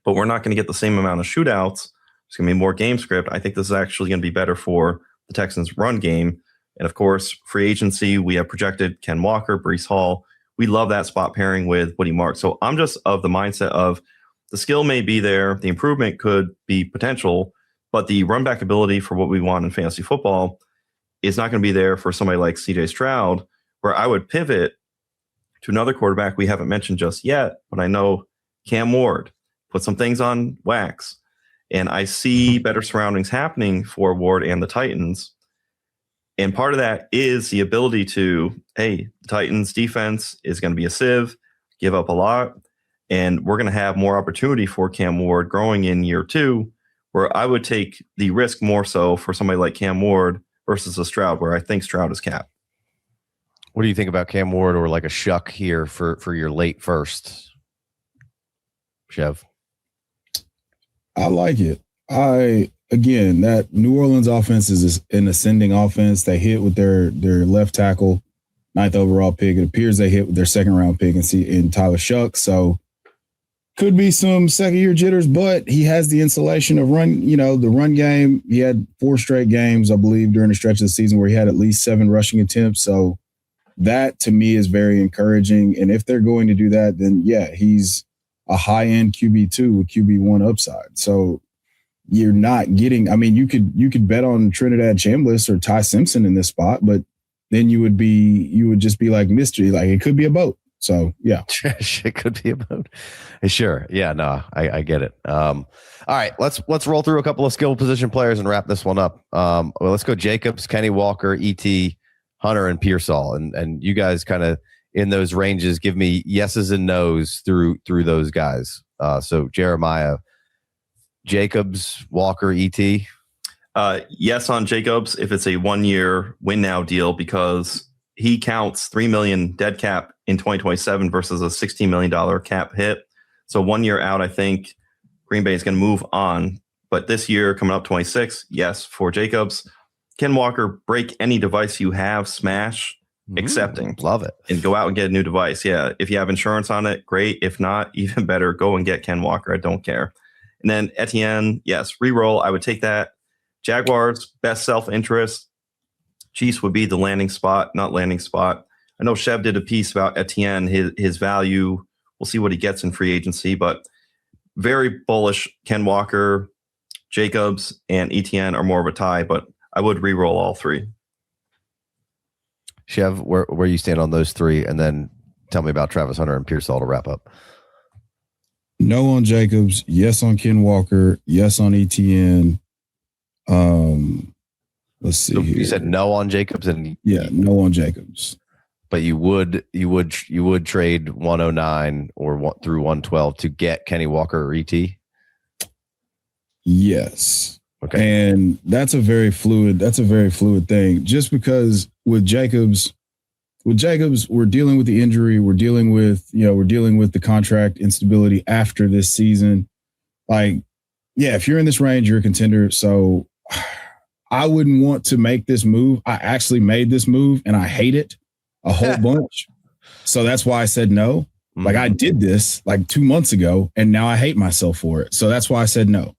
but we're not going to get the same amount of shootouts. There's going to be more game script. I think this is actually going to be better for the Texans' run game. And of course, free agency, we have projected Ken Walker, Breece Hall. We love that spot pairing with Woody Marks. So I'm just of the mindset of the skill may be there, the improvement could be potential, but the run back ability for what we want in fantasy football is not going to be there for somebody like CJ Stroud, where I would pivot to another quarterback we haven't mentioned just yet, but I know Cam Ward put some things on wax, and I see better surroundings happening for Ward and the Titans. And part of that is the ability to, hey, the Titans defense is going to be a sieve, give up a lot, and we're going to have more opportunity for Cam Ward growing in year two, where I would take the risk more so for somebody like Cam Ward versus a Stroud, where I think Stroud is capped. What do you think about Cam Ward or like a Shuck here for your late first, Chev? I like it. Again, that New Orleans offense is an ascending offense. They hit with their left tackle, 9th overall pick. It appears they hit with their second round pick in Tyler Shuck. So could be some second year jitters, but he has the insulation of the run game. He had 4 straight games, I believe, during the stretch of the season where he had at least 7 rushing attempts. So that to me is very encouraging. And if they're going to do that, then yeah, he's a high end QB2 with QB1 upside. So you're not getting, I mean, you could bet on Trinidad Chambliss or Ty Simpson in this spot, but then you would just be like mystery, like it could be a boat. So yeah, it could be a boat. Sure. Yeah, no, I get it. All right, let's roll through a couple of skill position players and wrap this one up. Well, let's go Jacobs, Kenny Walker, ET, Hunter, and Pearsall. And you guys kind of in those ranges, give me yeses and nos through those guys. So Jeremiyah, Jacobs, Walker, ET. Yes on Jacobs if it's a 1-year win now deal, because he counts $3 million dead cap in 2027 versus a $16 million cap hit. So 1 year out, I think Green Bay is going to move on. But this year, coming up 26, yes for Jacobs. Ken Walker, break any device you have, smash, accepting. Love it. And go out and get a new device. Yeah, if you have insurance on it, great. If not, even better, go and get Ken Walker. I don't care. And then Etienne, yes, reroll. I would take that. Jaguars, best self-interest. Chiefs would be the landing spot, not landing spot. I know Chev did a piece about Etienne, his value. We'll see what he gets in free agency, but very bullish. Ken Walker, Jacobs, and Etienne are more of a tie, but I would re-roll all three. Chev, where you stand on those three, and then tell me about Travis Hunter and Pearsall to wrap up. No on Jacobs, yes on Ken Walker, yes on Etienne. Let's see. So you said no on Jacobs, and no on Jacobs. But you would trade 109 or through 112 to get Kenny Walker or ET? Yes. Okay. And that's a very fluid thing. Just because with Jacobs, we're dealing with the injury, we're dealing with the contract instability after this season. Like, yeah, if you're in this range, you're a contender. So I wouldn't want to make this move. I actually made this move and I hate it a whole bunch. So that's why I said no. Like, I did this like 2 months ago and now I hate myself for it. So that's why I said no.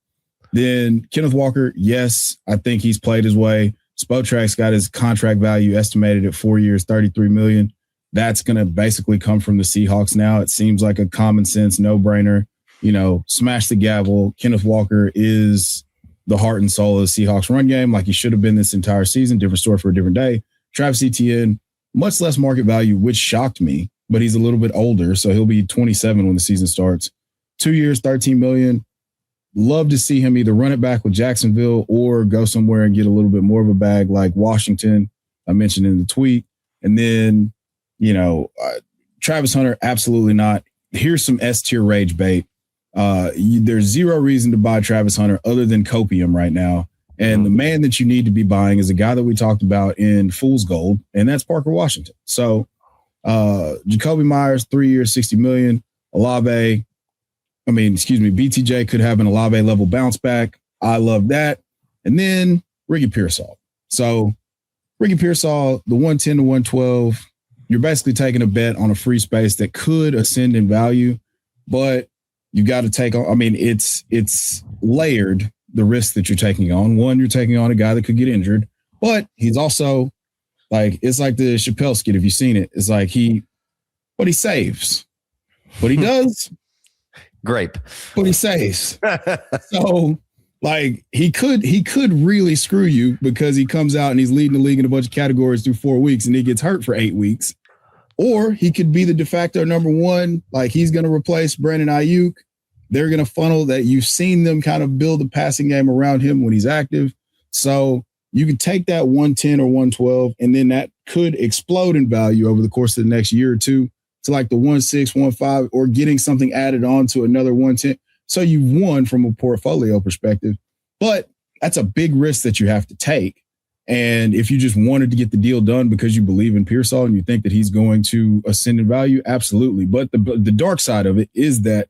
Then Kenneth Walker, yes, I think he's played his way. Spotrac's got his contract value estimated at 4 years, $33 million. That's going to basically come from the Seahawks now. It seems like a common sense no-brainer. Smash the gavel. Kenneth Walker is the heart and soul of the Seahawks run game, like he should have been this entire season. Different story for a different day. Travis Etienne, much less market value, which shocked me, but he's a little bit older, so he'll be 27 when the season starts. 2 years, $13 million. Love to see him either run it back with Jacksonville or go somewhere and get a little bit more of a bag like Washington, I mentioned in the tweet. And then, Travis Hunter, absolutely not. Here's some S-tier rage bait. There's zero reason to buy Travis Hunter other than copium right now. And the man that you need to be buying is a guy that we talked about in Fool's Gold, and that's Parker Washington. So Jacoby Myers, 3 years, $60 million. BTJ could have an Olave level bounce back. I love that. And then Ricky Pearsall. So Ricky Pearsall, the 110 to 112, you're basically taking a bet on a free space that could ascend in value, but you got to take on, it's layered, the risk that you're taking on. One, you're taking on a guy that could get injured, but he's also it's like the Chappelle skit. If you've seen it, it's like he saves. What he does, grape. But he saves. So he could really screw you because he comes out and he's leading the league in a bunch of categories through 4 weeks and he gets hurt for 8 weeks. Or he could be the de facto number one, like he's going to replace Brandon Ayuk. They're going to funnel that. You've seen them kind of build a passing game around him when he's active. So you can take that 110 or 112, and then that could explode in value over the course of the next year or two to like the 16, 15, or getting something added on to another 110. So you've won from a portfolio perspective, but that's a big risk that you have to take. And if you just wanted to get the deal done because you believe in Pearsall and you think that he's going to ascend in value, absolutely. But the dark side of it is that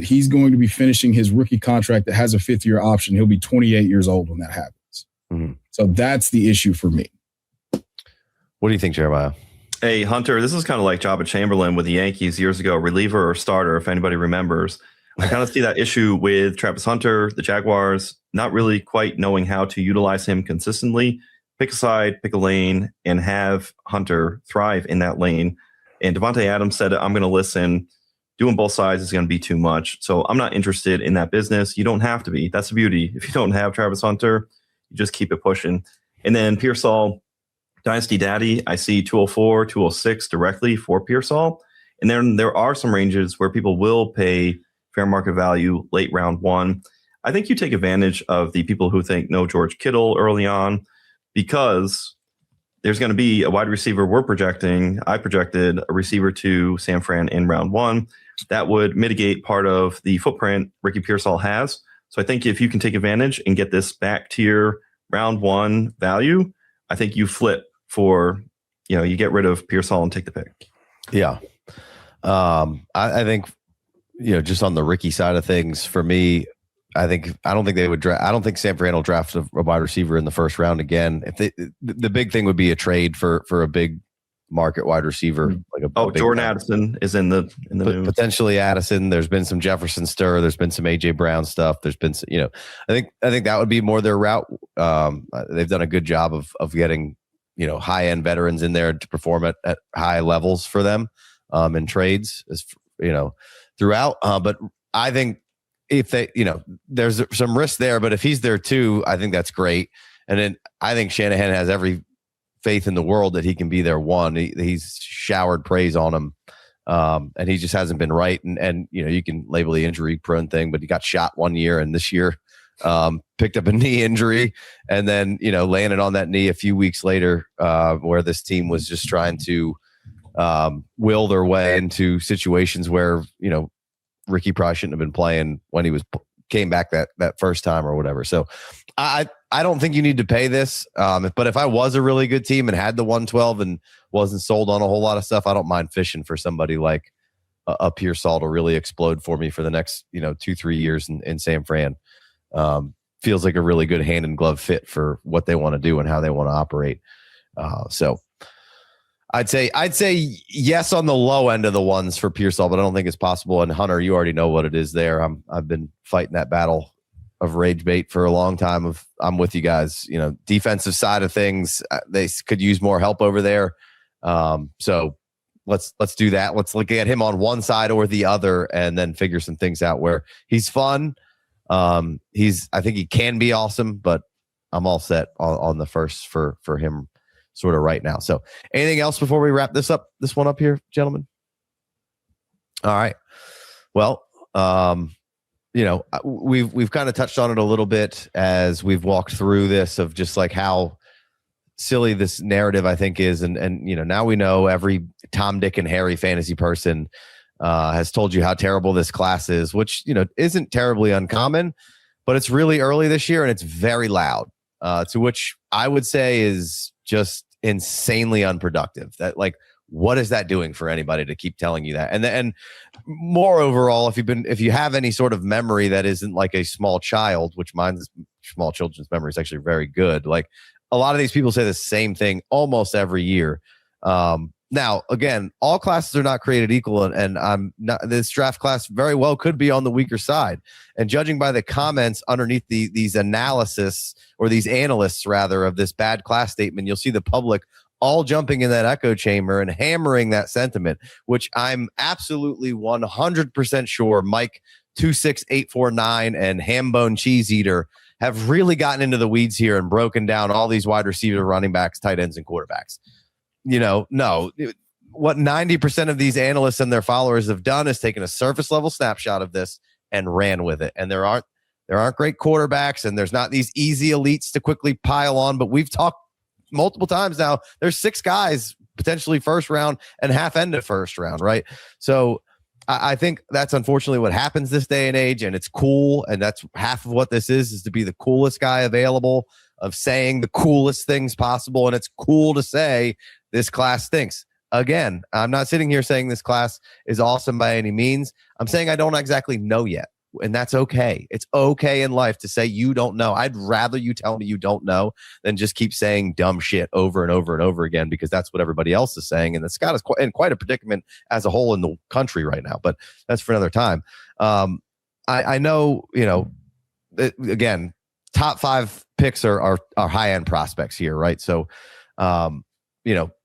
he's going to be finishing his rookie contract that has a 5th-year option. He'll be 28 years old when that happens. Mm-hmm. So that's the issue for me. What do you think, Jeremiah? Hey, Hunter, this is kind of like Jabba Chamberlain with the Yankees years ago, reliever or starter, if anybody remembers. I kind of see that issue with Travis Hunter, the Jaguars, not really quite knowing how to utilize him consistently. Pick a side, pick a lane, and have Hunter thrive in that lane. And Devontae Adams said, I'm going to listen. Doing both sides is going to be too much. So I'm not interested in that business. You don't have to be. That's the beauty. If you don't have Travis Hunter, you just keep it pushing. And then Pearsall, Dynasty Daddy, I see 204, 206 directly for Pearsall. And then there are some ranges where people will pay fair market value late round one. I think you take advantage of the people who think no George Kittle early on, because there's going to be a wide receiver I projected a receiver to San Fran in round one. That would mitigate part of the footprint Ricky Pearsall has. So I think if you can take advantage and get this back to your round one value, I think you flip for, you get rid of Pearsall and take the pick. Yeah. I think, just on the Ricky side of things, for me, I don't think they would draft. I don't think San Fran will draft a wide receiver in the first round again. The big thing would be a trade for a big market wide receiver, like Jordan Addison is in the news. Potentially Addison. There's been some Jefferson stir. There's been some AJ Brown stuff. There's been, I think that would be more their route. They've done a good job of getting, high-end veterans in there to perform at high levels for them in trades, throughout. But I think if they, there's some risk there, but if he's there too, I think that's great. And then I think Shanahan has every faith in the world that he can be their one. He's showered praise on him. And he just hasn't been right. And you can label the injury prone thing, but he got shot one year, and this year picked up a knee injury, and then, landed on that knee a few weeks later, where this team was just trying to will their way into situations where, Ricky probably shouldn't have been playing when he came back that first time or whatever. So I don't think you need to pay this. But if I was a really good team and had the 112 and wasn't sold on a whole lot of stuff, I don't mind fishing for somebody like a Pearsall to really explode for me for the next, 2-3 years in San Fran. Feels like a really good hand in glove fit for what they want to do and how they want to operate. So I'd say yes on the low end of the ones for Pearsall, but I don't think it's possible. And Hunter, you already know what it is there. I've been fighting that battle of rage bait for a long time. I'm with you guys. Defensive side of things, they could use more help over there. So let's do that. Let's look at him on one side or the other, and then figure some things out where he's fun. I think he can be awesome, but I'm all set on the first for him sort of right now. So anything else before we wrap this one up here, gentlemen? All right. Well, we've kind of touched on it a little bit as we've walked through this, of just like how silly this narrative I think is. And now we know every Tom, Dick, and Harry fantasy person has told you how terrible this class is, which, isn't terribly uncommon, but it's really early this year and it's very loud, to which I would say is just insanely unproductive. That, like, what is that doing for anybody to keep telling you that? And more overall, if you have any sort of memory that isn't like a small child, which mine's small children's memory is actually very good. Like, a lot of these people say the same thing almost every year. Now, again, all classes are not created equal, and I'm not. This draft class very well could be on the weaker side. And judging by the comments underneath these analysis, or these analysts rather, of this bad class statement, you'll see the public all jumping in that echo chamber and hammering that sentiment, which I'm absolutely 100% sure Mike 26849 and Hambone Cheese Eater have really gotten into the weeds here and broken down all these wide receiver, running backs, tight ends, and quarterbacks. No, what 90% of these analysts and their followers have done is taken a surface level snapshot of this and ran with it. And there aren't great quarterbacks, and there's not these easy elites to quickly pile on. But we've talked multiple times now. There's 6 guys potentially first round and half end of first round, right? So I think that's unfortunately what happens this day and age, and it's cool. And that's half of what this is to be the coolest guy available, of saying the coolest things possible. And it's cool to say this class stinks. Again, I'm not sitting here saying this class is awesome by any means. I'm saying I don't exactly know yet. And that's okay. It's okay in life to say you don't know. I'd rather you tell me you don't know than just keep saying dumb shit over and over and over again, because that's what everybody else is saying. And Scott is in quite a predicament as a whole in the country right now, but that's for another time. I know, again, top 5 picks are high-end prospects here, right? So,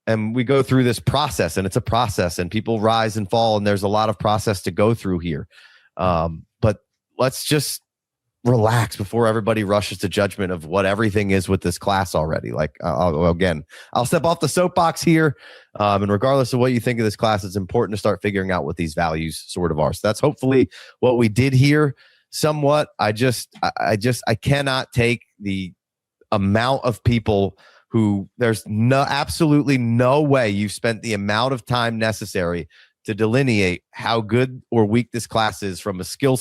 and we go through this process, and it's a process, and people rise and fall, and there's a lot of process to go through here. But let's just relax before everybody rushes to judgment of what everything is with this class already. Like, I'll step off the soapbox here. And regardless of what you think of this class, it's important to start figuring out what these values sort of are. So that's hopefully what we did here somewhat. I cannot take the amount of people who there's absolutely no way you've spent the amount of time necessary to delineate how good or weak this class is from a skill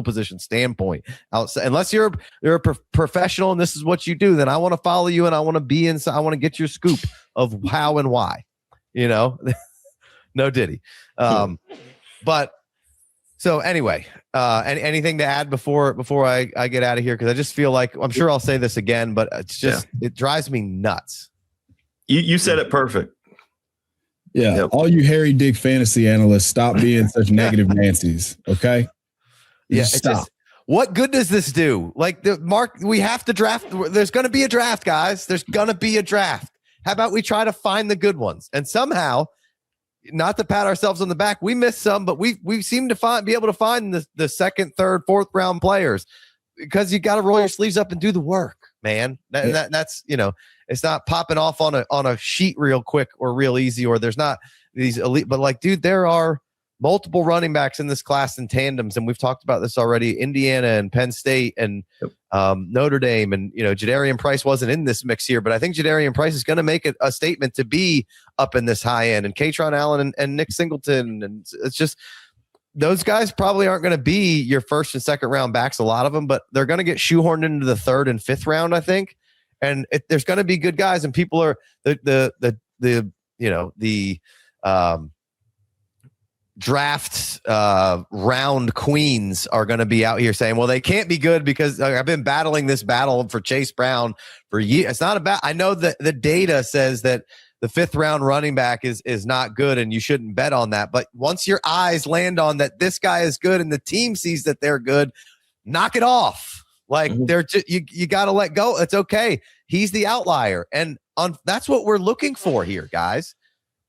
position standpoint. Unless you're a professional and this is what you do, then I want to follow you and I want to be inside. I want to get your scoop of how and why. No diddy. But so anyway, anything to add before I get out of here? Because I just feel like, I'm sure I'll say this again, but it's just it drives me nuts. You said it perfect. Yeah, yep. All you Harry Dick fantasy analysts, stop being such negative Nancy's, okay? Stop. What good does this do? Like, Mark, we have to draft. There's going to be a draft, guys. There's going to be a draft. How about we try to find the good ones? And somehow, not to pat ourselves on the back, we missed some, but we seem to be able to find the second, third, fourth round players, because you got to roll your sleeves up and do the work, man. That's, it's not popping off on a sheet real quick or real easy, or there's not these elite, but like, dude, there are multiple running backs in this class in tandems, and we've talked about this already. Indiana and Penn State and Notre Dame, and Jadarian Price wasn't in this mix here, but I think Jadarian Price is going to make a statement to be up in this high end, and Katron Allen and Nick Singleton, and it's just those guys probably aren't going to be your first and second round backs, a lot of them, but they're going to get shoehorned into the third and fifth round, I think, and there's going to be good guys, and people are the draft round queens are going to be out here saying, well, they can't be good because I've been battling this battle for Chase Brown for years. It's not about, I know that the data says that the fifth round running back is not good and you shouldn't bet on that. But once your eyes land on that, this guy is good and the team sees that they're good, knock it off. Like they're just, you got to let go. It's okay. He's the outlier. And that's what we're looking for here, guys.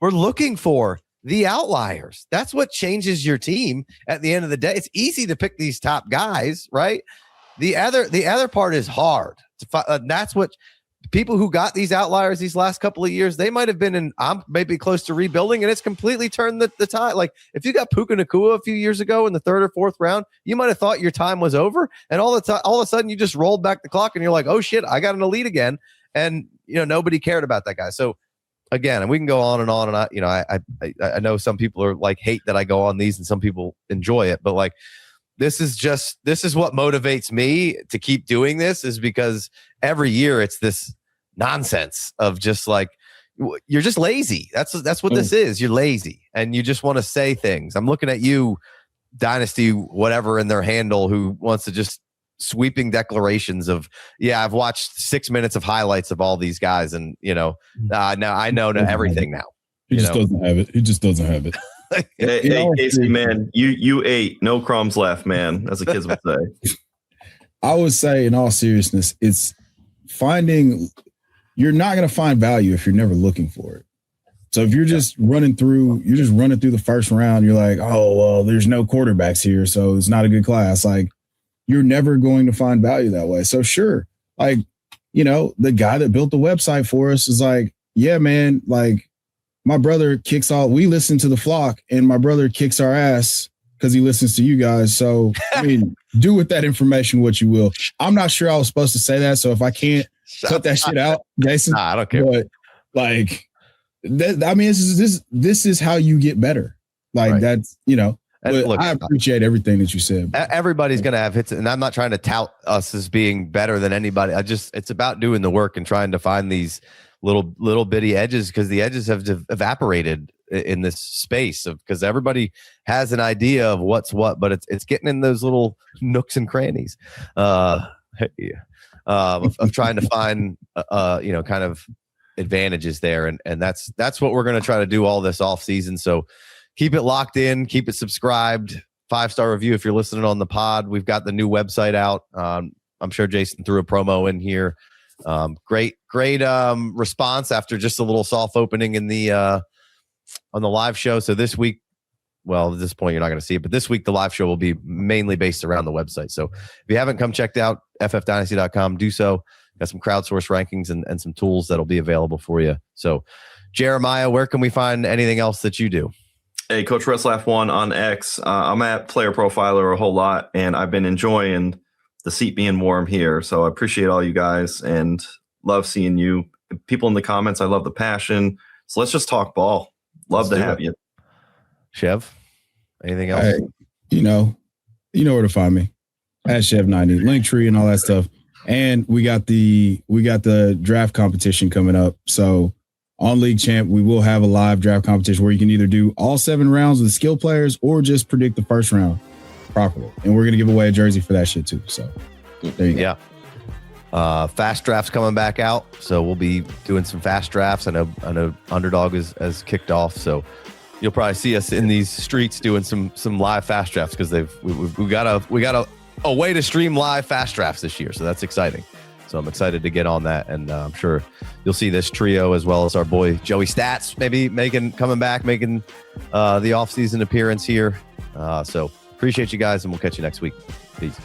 We're looking for the outliers. That's what changes your team at the end of the day. It's easy to pick these top guys, right? The other part is hard. That's what people who got these outliers these last couple of years, they might have been maybe close to rebuilding, and it's completely turned the tide. Like if you got Puka Nacua a few years ago in the third or fourth round, you might have thought your time was over, and all of a sudden you just rolled back the clock and you're like, oh shit, I got an elite again, and nobody cared about that guy. So again, and we can go on, and I know some people are like hate that I go on these, and some people enjoy it, but like this is what motivates me to keep doing this, is because every year it's this nonsense of just like, you're just lazy. That's what this is. You're lazy and you just want to say things. I'm looking at you, Dynasty, whatever in their handle, who wants to just sweeping declarations of, I've watched 6 minutes of highlights of all these guys, and now I know everything now. He just doesn't have it. He just doesn't have it. Hey, Casey, man, you ate, no crumbs left, man, as the kids would say. I would say, in all seriousness, it's finding. You're not going to find value if you're never looking for it. So if you're just running through the first round, you're like, oh well, there's no quarterbacks here, so it's not a good class. Like, you're never going to find value that way. So sure, like, the guy that built the website for us is like, yeah, man, like my brother kicks all, we listen to the flock and my brother kicks our ass because he listens to you guys. So, I mean, do with that information what you will. I'm not sure I was supposed to say that. So if I can't cut that shit out, Jason, nah, I don't care. But like, this is how you get better. Like right. That's, But look, I appreciate everything that you said. Everybody's going to have hits, and I'm not trying to tout us as being better than anybody. It's about doing the work and trying to find these little bitty edges, because the edges have evaporated in this space because everybody has an idea of what's what, but it's getting in those little nooks and crannies of trying to find kind of advantages there, and that's what we're going to try to do all this off season. So keep it locked in, keep it subscribed, 5-star review if you're listening on the pod. We've got the new website out. I'm sure Jason threw a promo in here. Great response after just a little soft opening in the on the live show. So this week, well, at this point you're not going to see it, but this week the live show will be mainly based around the website. So if you haven't come checked out ffdynasty.com, do so. Got some crowdsource rankings and some tools that'll be available for you. So Jeremiyah, where can we find anything else that you do? Hey, Coach Wrestlaff1 on X. I'm at Player Profiler a whole lot, and I've been enjoying the seat being warm here. So I appreciate all you guys and love seeing you. People in the comments, I love the passion. So let's just talk ball. Love to have you. Chev, anything else? Hey, you know where to find me. At Chev90, Linktree and all that stuff. And we got the draft competition coming up. So on League Champ, we will have a live draft competition where you can either do all 7 rounds with skill players or just predict the first round properly. And we're going to give away a jersey for that shit too. So there you go. Yeah. Fast drafts coming back out. So we'll be doing some fast drafts. I know Underdog has kicked off. So you'll probably see us in these streets doing some live fast drafts, because we got a way to stream live fast drafts this year. So that's exciting. So I'm excited to get on that, and I'm sure you'll see this trio as well as our boy Joey Stats maybe coming back, making the offseason appearance here. So appreciate you guys, and we'll catch you next week. Peace.